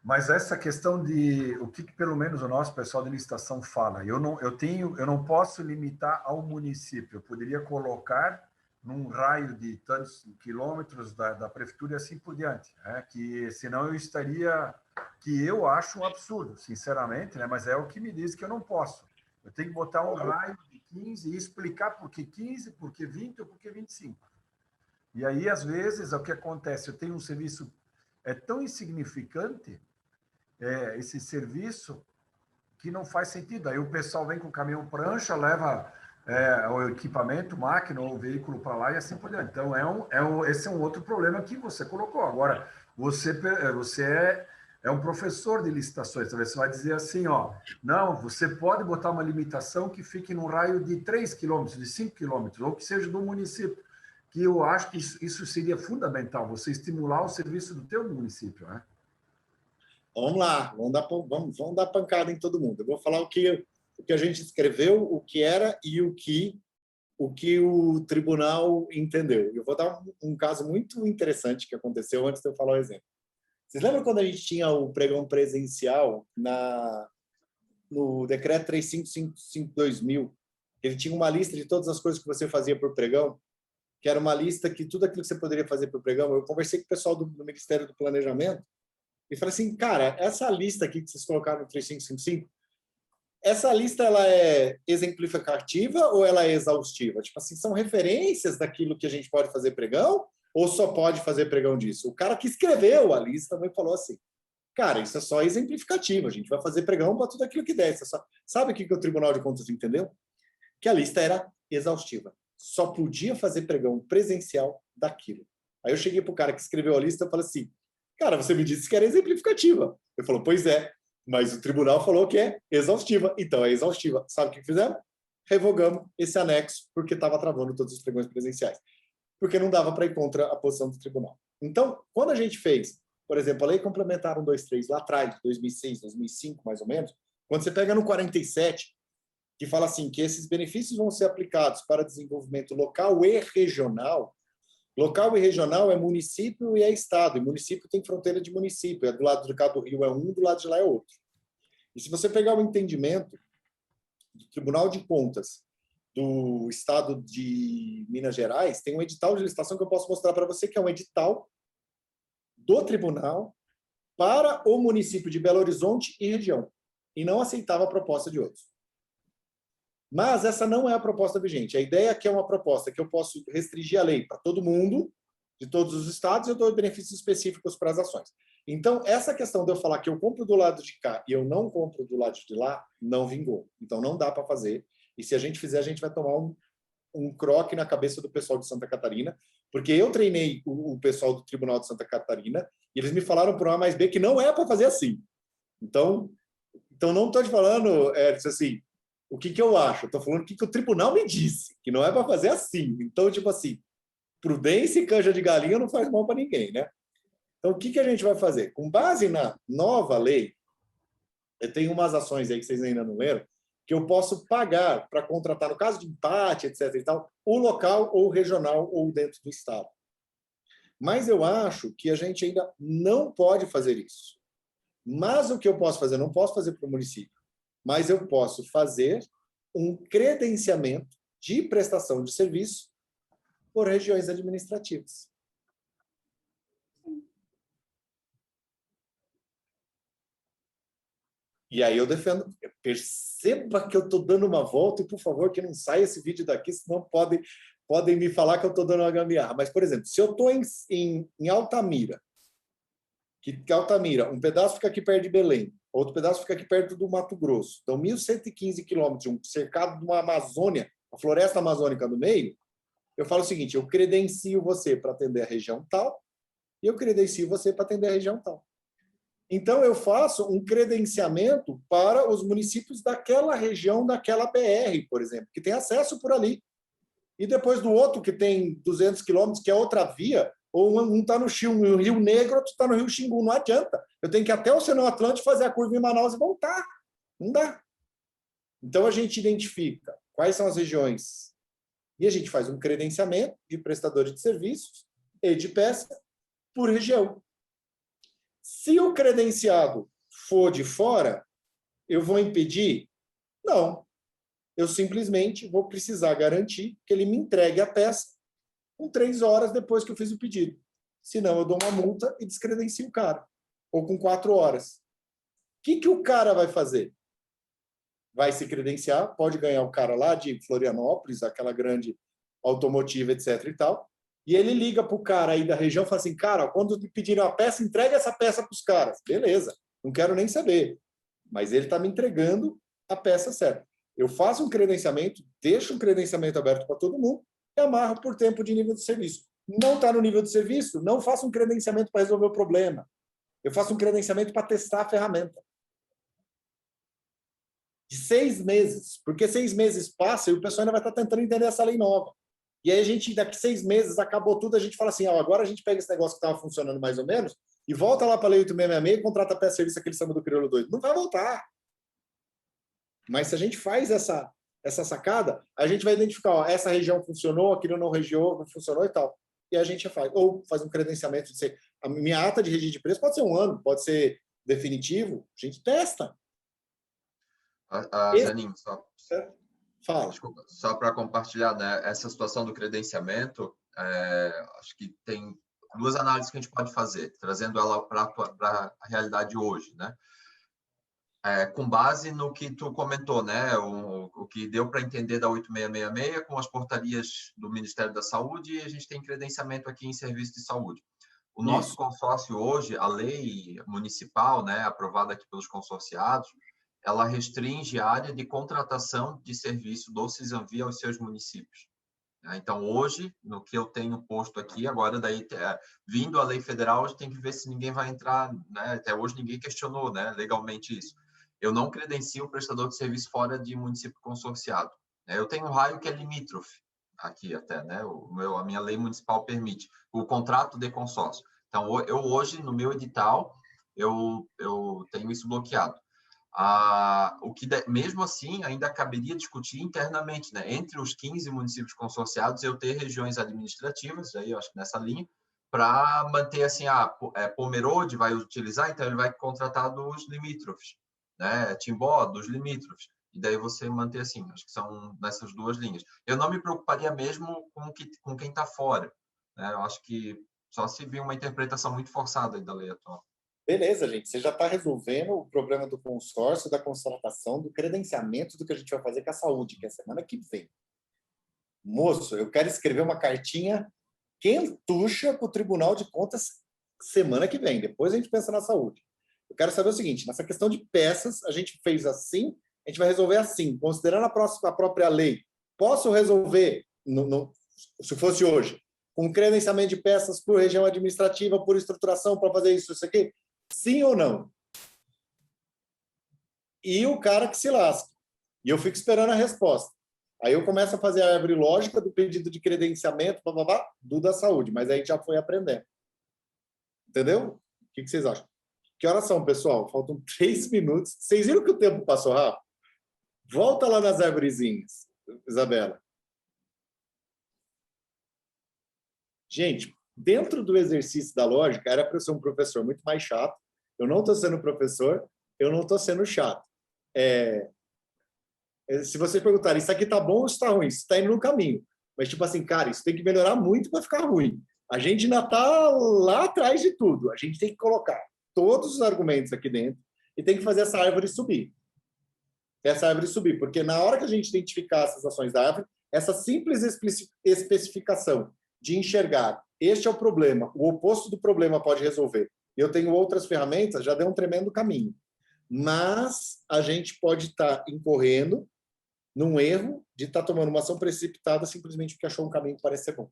Mas essa questão de o que pelo menos o nosso pessoal de licitação fala, eu não posso limitar ao município. Eu poderia colocar num raio de tantos quilômetros da prefeitura e assim por diante, que senão eu estaria, que eu acho um absurdo, sinceramente, mas é o que me diz que eu não posso. Eu tenho que botar um raio de 15 e explicar por que 15, por que 20 ou por que 25. E aí, às vezes, o que acontece? Eu tenho um serviço tão insignificante, esse serviço, que não faz sentido. Aí o pessoal vem com o caminhão prancha, leva o equipamento, máquina ou veículo para lá e assim por diante. Então, esse é um outro problema que você colocou. Agora, você é um professor de licitações, talvez você vai dizer assim, não, você pode botar uma limitação que fique num raio de 3 quilômetros, de 5 quilômetros, ou que seja do município, que eu acho que isso seria fundamental, você estimular o serviço do teu município, né? Vamos lá, vamos dar pancada em todo mundo. Eu vou falar o que a gente escreveu, o que era e o que o tribunal entendeu. Eu vou dar um caso muito interessante que aconteceu antes de eu falar o exemplo. Vocês lembram quando a gente tinha o pregão presencial no decreto 3555/2000? Ele tinha uma lista de todas as coisas que você fazia por pregão, que era uma lista que tudo aquilo que você poderia fazer por pregão. Eu conversei com o pessoal do Ministério do Planejamento e falei assim, cara, essa lista aqui que vocês colocaram no 3555, essa lista ela é exemplificativa ou ela é exaustiva? Tipo assim, são referências daquilo que a gente pode fazer pregão ou só pode fazer pregão disso? O cara que escreveu a lista também falou assim, cara, isso é só exemplificativo, a gente vai fazer pregão para tudo aquilo que der. Sabe o que o Tribunal de Contas entendeu? Que a lista era exaustiva. Só podia fazer pregão presencial daquilo. Aí eu cheguei para o cara que escreveu a lista e falei assim, cara, você me disse que era exemplificativa. Ele falou, pois é, mas o tribunal falou que é exaustiva. Então, é exaustiva. Sabe o que fizemos? Revogamos esse anexo porque estava travando todos os pregões presenciais. Porque não dava para ir contra a posição do tribunal. Então, quando a gente fez, por exemplo, a Lei Complementar 123, lá atrás, 2006, 2005, mais ou menos, quando você pega no 47, que fala assim, que esses benefícios vão ser aplicados para desenvolvimento local e regional. Local e regional é município e é estado. E município tem fronteira de município. Do lado do Cabo do Rio é um, do lado de lá é outro. E se você pegar o entendimento do Tribunal de Contas do Estado de Minas Gerais, tem um edital de licitação que eu posso mostrar para você, que é um edital do tribunal para o município de Belo Horizonte e região. E não aceitava a proposta de outros. Mas essa não é a proposta vigente. A ideia é que é uma proposta que eu posso restringir a lei para todo mundo, de todos os estados, eu dou benefícios específicos para as ações. Então, essa questão de eu falar que eu compro do lado de cá e eu não compro do lado de lá, não vingou. Então, não dá para fazer. E se a gente fizer, a gente vai tomar um croque na cabeça do pessoal de Santa Catarina, porque eu treinei o pessoal do Tribunal de Santa Catarina e eles me falaram por A mais B que não é para fazer assim. Então não estou te falando, assim, o que eu acho. Estou falando o que o tribunal me disse, que não é para fazer assim. Então, tipo assim, prudência e canja de galinha não faz mal para ninguém, né? Então, o que a gente vai fazer? Com base na nova lei, eu tenho umas ações aí que vocês ainda não leram, que eu posso pagar para contratar, no caso de empate, etc. e tal, o local ou regional ou dentro do estado. Mas eu acho que a gente ainda não pode fazer isso. Mas o que eu posso fazer? Eu não posso fazer para o município, mas eu posso fazer um credenciamento de prestação de serviço por regiões administrativas. E aí eu defendo. Perceba que eu estou dando uma volta e, por favor, que não saia esse vídeo daqui, senão podem me falar que eu estou dando uma gambiarra. Mas, por exemplo, se eu estou em Altamira, que Altamira, um pedaço fica aqui perto de Belém, outro pedaço fica aqui perto do Mato Grosso, então 1.115 quilômetros, um cercado de uma Amazônia, a floresta amazônica no meio, eu falo o seguinte, eu credencio você para atender a região tal e eu credencio você para atender a região tal. Então, eu faço um credenciamento para os municípios daquela região, daquela BR, por exemplo, que tem acesso por ali. E depois do outro, que tem 200 quilômetros, que é outra via, ou um está no Rio Negro, outro está no Rio Xingu. Não adianta. Eu tenho que ir até o Oceano Atlântico, fazer a curva em Manaus e voltar. Não dá. Então, a gente identifica quais são as regiões e a gente faz um credenciamento de prestadores de serviços e de peça por região. Se o credenciado for de fora, eu vou impedir? Não. Eu simplesmente vou precisar garantir que ele me entregue a peça com 3 horas depois que eu fiz o pedido. Senão, eu dou uma multa e descredencio o cara. Ou com 4 horas. O que o cara vai fazer? Vai se credenciar, pode ganhar o cara lá de Florianópolis, aquela grande automotiva, etc. e tal. E ele liga para o cara aí da região e fala assim, cara, quando me pedirem uma peça, entrega essa peça para os caras. Beleza, não quero nem saber. Mas ele está me entregando a peça certa. Eu faço um credenciamento, deixo um credenciamento aberto para todo mundo e amarro por tempo de nível de serviço. Não está no nível de serviço, não faço um credenciamento para resolver o problema. Eu faço um credenciamento para testar a ferramenta. De 6 meses, porque 6 meses passa e o pessoal ainda vai estar tentando entender essa lei nova. E aí a gente, daqui 6 meses, acabou tudo, a gente fala assim, agora a gente pega esse negócio que estava funcionando mais ou menos e volta lá para a Lei 8666 e contrata a peça de serviço aquele samba do crioulo doido. Não vai voltar. Mas se a gente faz essa sacada, a gente vai identificar, essa região funcionou, aquilo não funcionou e tal. E a gente faz. Ou faz um credenciamento de ser... A minha ata de registro de preço pode ser 1 ano, pode ser definitivo, a gente testa. Zanin, Fala. Desculpa, só para compartilhar, né, essa situação do credenciamento, acho que tem 2 análises que a gente pode fazer, trazendo ela para a realidade hoje, né? Com base no que tu comentou, né, o que deu para entender da 8666 com as portarias do Ministério da Saúde, e a gente tem credenciamento aqui em serviço de saúde. O nosso consórcio hoje, a lei municipal, né, aprovada aqui pelos consorciados, ela restringe a área de contratação de serviço do Cisanvia aos seus municípios. Então, hoje, no que eu tenho posto aqui, agora, daí, vindo a lei federal, a gente tem que ver se ninguém vai entrar, né? Até hoje ninguém questionou, né, legalmente isso. Eu não credencio o prestador de serviço fora de município consorciado. Eu tenho um raio que é limítrofe, aqui até, né? A minha lei municipal permite o contrato de consórcio. Então, eu hoje, no meu edital, eu tenho isso bloqueado. O que mesmo assim ainda caberia discutir internamente, né? Entre os 15 municípios consorciados, eu ter regiões administrativas, aí eu acho que nessa linha, para manter assim, Pomerode vai utilizar, então ele vai contratar dos limítrofes, né? Timbó, dos limítrofes, e daí você manter assim, acho que são nessas 2 linhas. Eu não me preocuparia mesmo com quem está fora, né? Eu acho que só se vir uma interpretação muito forçada aí da lei atual. Beleza, gente. Você já está resolvendo o problema do consórcio, da contratação, do credenciamento do que a gente vai fazer com a saúde, que é a semana que vem. Moço, eu quero escrever uma cartinha quentucha para o Tribunal de Contas semana que vem. Depois a gente pensa na saúde. Eu quero saber o seguinte, nessa questão de peças, a gente fez assim, a gente vai resolver assim, considerando a própria lei. Posso resolver, se fosse hoje, com credenciamento de peças por região administrativa, por estruturação, para fazer isso aqui? Sim ou não? E o cara que se lasca. E eu fico esperando a resposta. Aí eu começo a fazer a árvore lógica do pedido de credenciamento, do da saúde, mas aí já foi aprendendo. Entendeu? O que vocês acham? Que horas são, pessoal? Faltam 3 minutos. Vocês viram que o tempo passou rápido? Volta lá nas árvorezinhas, Isabela. Gente, dentro do exercício da lógica, era para eu ser um professor muito mais chato. Eu não estou sendo professor, eu não estou sendo chato. Se vocês perguntarem, isso aqui tá bom ou está ruim? Isso está indo no caminho. Mas, tipo assim, cara, isso tem que melhorar muito para ficar ruim. A gente ainda está lá atrás de tudo. A gente tem que colocar todos os argumentos aqui dentro e tem que fazer essa árvore subir. Porque na hora que a gente identificar essas ações da árvore, essa simples especificação de enxergar, este é o problema, o oposto do problema pode resolver. Eu tenho outras ferramentas, já deu um tremendo caminho. Mas a gente pode estar incorrendo num erro de estar tomando uma ação precipitada simplesmente porque achou um caminho que parece ser bom.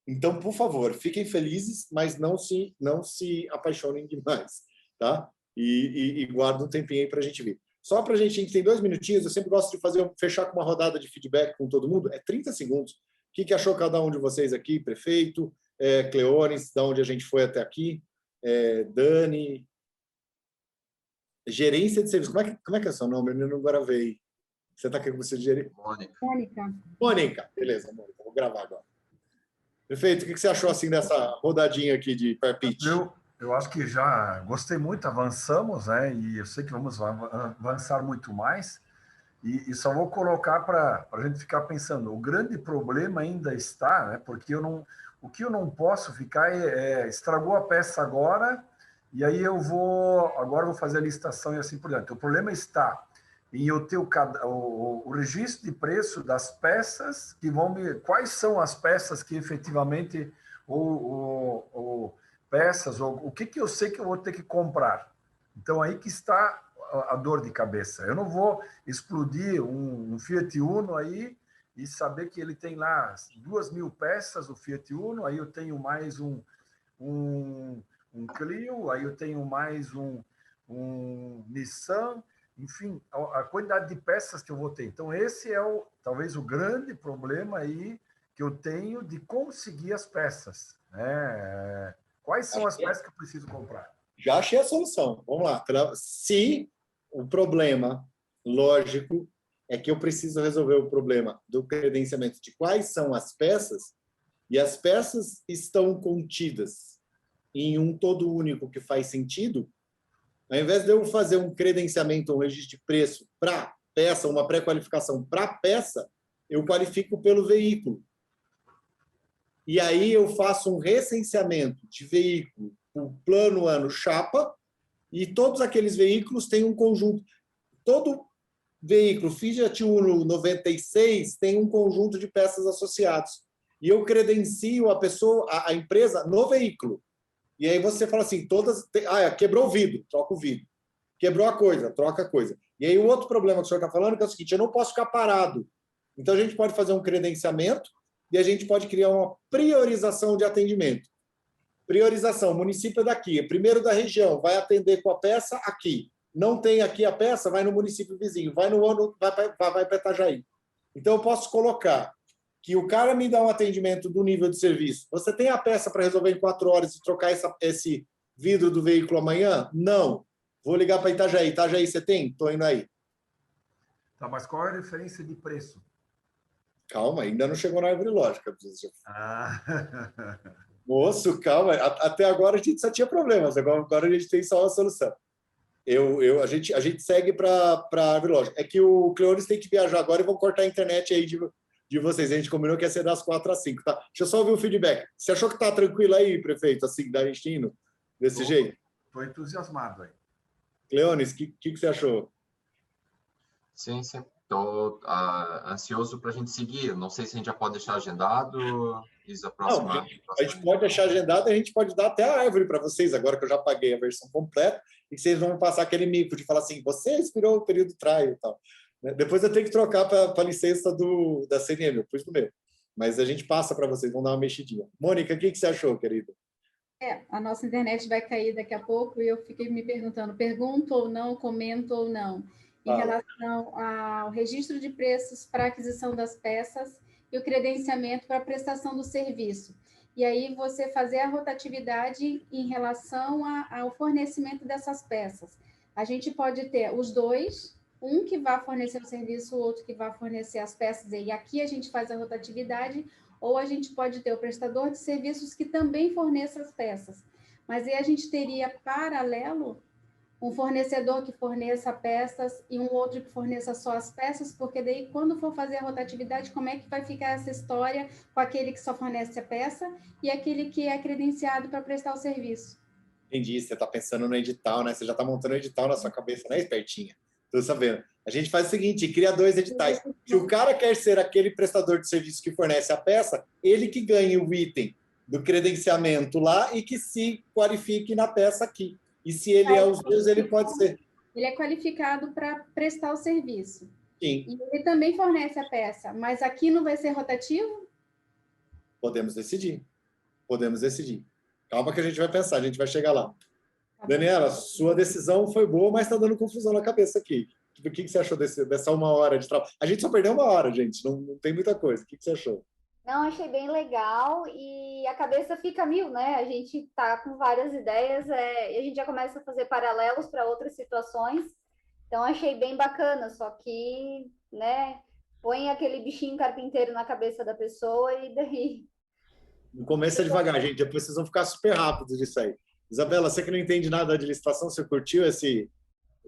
Então, por favor, fiquem felizes, mas não se apaixonem demais, tá? E guardem um tempinho aí para a gente ver. Só para a gente tem 2 minutinhos, eu sempre gosto de fechar com uma rodada de feedback com todo mundo, 30 segundos. O que achou cada um de vocês aqui? Prefeito, Cleones, da onde a gente foi até aqui, Dani, gerência de serviço. Como é que é o seu nome? Eu não gravei. Você está aqui com você de gerência? Mônica. Beleza, Mônica. Vou gravar agora. Prefeito, o que você achou assim dessa rodadinha aqui de parpite? Eu acho que já gostei muito, avançamos, né? E eu sei que vamos avançar muito mais. E só vou colocar para a gente ficar pensando. O grande problema ainda está, né? Porque o que eu não posso ficar estragou a peça agora, e aí agora vou fazer a licitação e assim por diante. O problema está em eu ter o registro de preço das peças que quais são as peças que efetivamente peças, ou o que eu sei que eu vou ter que comprar. Então, aí que está a dor de cabeça. Eu não vou explodir um Fiat Uno aí e saber que ele tem lá 2.000 peças, o Fiat Uno, aí eu tenho mais um Clio, aí eu tenho mais um Nissan, enfim, a quantidade de peças que eu vou ter. Então, esse é talvez o grande problema aí que eu tenho de conseguir as peças, né? Quais são as peças que eu preciso comprar? Já achei a solução. Vamos lá. Se o problema lógico é que eu preciso resolver o problema do credenciamento de quais são as peças, e as peças estão contidas em um todo único que faz sentido, ao invés de eu fazer um credenciamento, um registro de preço para peça, uma pré-qualificação para peça, eu qualifico pelo veículo. E aí eu faço um recenseamento de veículo, o plano ano chapa, e todos aqueles veículos têm um conjunto. Todo veículo Fiat Uno 96 tem um conjunto de peças associados. E eu credencio a empresa no veículo. E aí você fala assim, quebrou o vidro, troca o vidro. Quebrou a coisa, troca a coisa. E aí o outro problema que o senhor está falando é o seguinte, eu não posso ficar parado. Então a gente pode fazer um credenciamento e a gente pode criar uma priorização de atendimento. Priorização, município daqui, primeiro da região, vai atender com a peça aqui. Não tem aqui a peça, vai no município vizinho, vai para Itajaí. Então eu posso colocar que o cara me dá um atendimento do nível de serviço. Você tem a peça para resolver em 4 horas e trocar esse vidro do veículo amanhã? Não. Vou ligar para Itajaí. Itajaí, você tem? Estou indo aí. Tá, mas qual é a diferença de preço? Calma, ainda não chegou na árvore lógica. Ah. Moço, calma. Até agora a gente só tinha problemas. Agora a gente tem só uma solução. A gente segue para a árvore lógica. É que o Cleones tem que viajar agora e vão cortar a internet aí de vocês. A gente combinou que ia ser das 4 às 5, tá? Deixa eu só ouvir o feedback. Você achou que tá tranquilo aí, prefeito, assim, da gente indo desse jeito? Estou entusiasmado aí. Cleones, o que você achou? Sim. Estou ansioso para a gente seguir. Não sei se a gente já pode deixar agendado. Isa, Não, a gente pode deixar agendado e a gente pode dar até a árvore para vocês, agora que eu já paguei a versão completa, e vocês vão passar aquele mico de falar assim, você expirou o período trial e tal. Né? Depois eu tenho que trocar para a licença da CNM, eu pus no meu. Mas a gente passa para vocês, vão dar uma mexidinha. Mônica, o que você achou, querida? A nossa internet vai cair daqui a pouco e eu fiquei me perguntando, pergunto ou não, comento ou não, em relação ao registro de preços para aquisição das peças e o credenciamento para a prestação do serviço. E aí você fazer a rotatividade em relação ao fornecimento dessas peças. A gente pode ter os dois, um que vai fornecer o serviço, o outro que vai fornecer as peças, e aqui a gente faz a rotatividade, ou a gente pode ter o prestador de serviços que também forneça as peças. Mas aí a gente teria paralelo um fornecedor que forneça peças e um outro que forneça só as peças, porque daí quando for fazer a rotatividade, como é que vai ficar essa história com aquele que só fornece a peça e aquele que é credenciado para prestar o serviço? Entendi, você está pensando no edital, né? Você já está montando o edital na sua cabeça, né, espertinha? Estou sabendo. A gente faz o seguinte, cria 2 editais. Se o cara quer ser aquele prestador de serviço que fornece a peça, ele que ganhe o item do credenciamento lá e que se qualifique na peça aqui. E se ele é os dois, ele pode ser. Ele é qualificado para prestar o serviço. Sim. E ele também fornece a peça, mas aqui não vai ser rotativo? Podemos decidir. Podemos decidir. Calma que a gente vai pensar, a gente vai chegar lá. Daniela, sua decisão foi boa, mas está dando confusão na cabeça aqui. O que você achou dessa 1 hora de trabalho? A gente só perdeu 1 hora, gente. Não tem muita coisa. O que você achou? Não, achei bem legal e a cabeça fica mil, né? A gente tá com várias ideias e a gente já começa a fazer paralelos para outras situações. Então, achei bem bacana, só que, né, põe aquele bichinho carpinteiro na cabeça da pessoa e daí... No começo é devagar, gente. Depois vocês vão ficar super rápidos disso aí. Isabela, você que não entende nada de licitação, você curtiu esse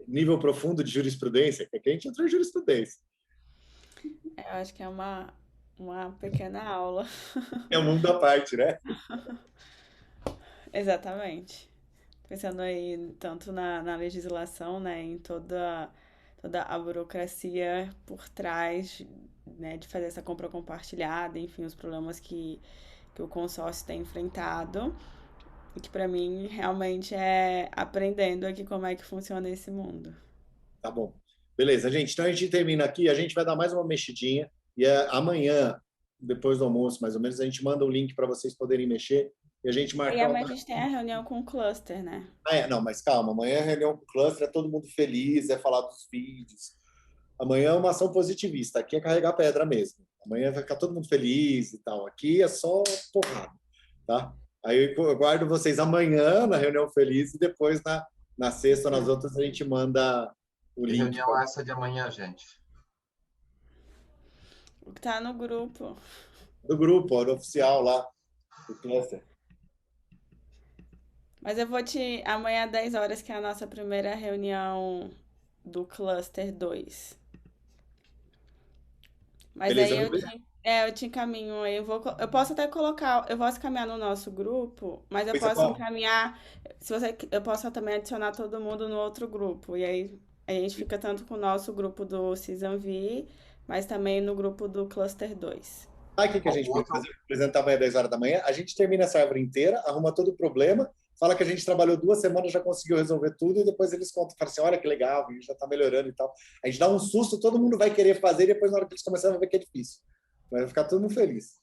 nível profundo de jurisprudência? É que a gente entrou em jurisprudência. Eu acho que é uma pequena aula. É um mundo à parte, né? Exatamente. Pensando aí tanto na legislação, né, em toda a burocracia por trás, né, de fazer essa compra compartilhada, enfim, os problemas que o consórcio tem enfrentado. E que para mim realmente é aprendendo aqui como é que funciona esse mundo. Tá bom. Beleza, gente. Então a gente termina aqui. A gente vai dar mais uma mexidinha. E amanhã, depois do almoço, mais ou menos, a gente manda o link para vocês poderem mexer. E a gente marca. E amanhã a gente tem a reunião com o cluster, né? Não, mas calma. Amanhã é a reunião com o cluster, é todo mundo feliz, é falar dos vídeos. Amanhã é uma ação positivista. Aqui é carregar pedra mesmo. Amanhã vai ficar todo mundo feliz e tal. Aqui é só porrada, tá? Aí eu guardo vocês amanhã na reunião feliz e depois na sexta ou nas outras a gente manda o link. Que reunião é essa de amanhã, gente? O que tá no grupo. Do grupo, ó, do oficial lá, do cluster. Mas eu vou amanhã às 10 horas, que é a nossa primeira reunião do cluster 2. Mas beleza, aí eu te encaminho, eu posso até colocar, eu posso encaminhar no nosso grupo, mas eu posso encaminhar, eu posso também adicionar todo mundo no outro grupo, e aí a gente fica tanto com o nosso grupo do Season V, mas também no grupo do Cluster 2. Sabe o que a gente pode fazer? Apresentar amanhã às 10 horas da manhã, a gente termina essa árvore inteira, arruma todo o problema, fala que a gente trabalhou 2 semanas, já conseguiu resolver tudo, e depois eles contam, falam assim, olha que legal, a gente já está melhorando e tal. A gente dá um susto, todo mundo vai querer fazer, e depois na hora que eles começarem a ver que é difícil. Vai ficar todo mundo feliz.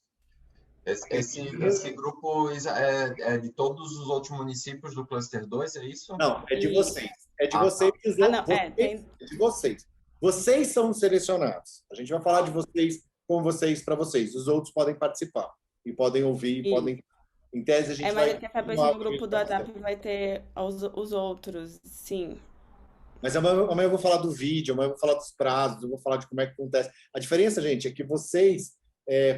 Esse grupo é de todos os outros municípios do Cluster 2, é isso? Não, é de vocês. É de vocês. É de vocês. Vocês são selecionados. A gente vai falar de vocês com vocês para vocês. Os outros podem participar e podem ouvir, podem... Em tese, a gente mas ele quer saber se no grupo do WhatsApp vai ter os outros, sim. Mas amanhã eu vou falar do vídeo, amanhã eu vou falar dos prazos, eu vou falar de como é que acontece. A diferença, gente, é que vocês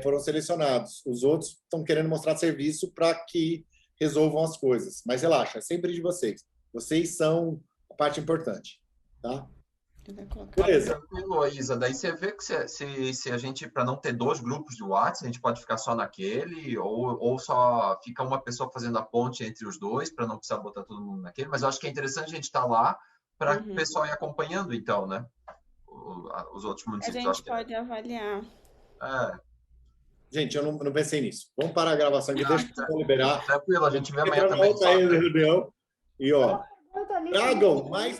foram selecionados. Os outros estão querendo mostrar serviço para que resolvam as coisas. Mas relaxa, é sempre de vocês. Vocês são a parte importante, tá? Beleza. Tranquilo, Isa. Daí você vê que se a gente, para não ter 2 grupos de WhatsApp, a gente pode ficar só naquele, ou só fica uma pessoa fazendo a ponte entre os 2, para não precisar botar todo mundo naquele. Mas eu acho que é interessante a gente estar lá para o pessoal ir acompanhando, então, né? Os outros municípios. A gente pode avaliar. Gente, eu não pensei nisso. Vamos parar a gravação aqui, deixa eu liberar. Tranquilo, a gente vê amanhã Entra na também. outra aí, reunião. E, ó, Pergunta ali, tragam mais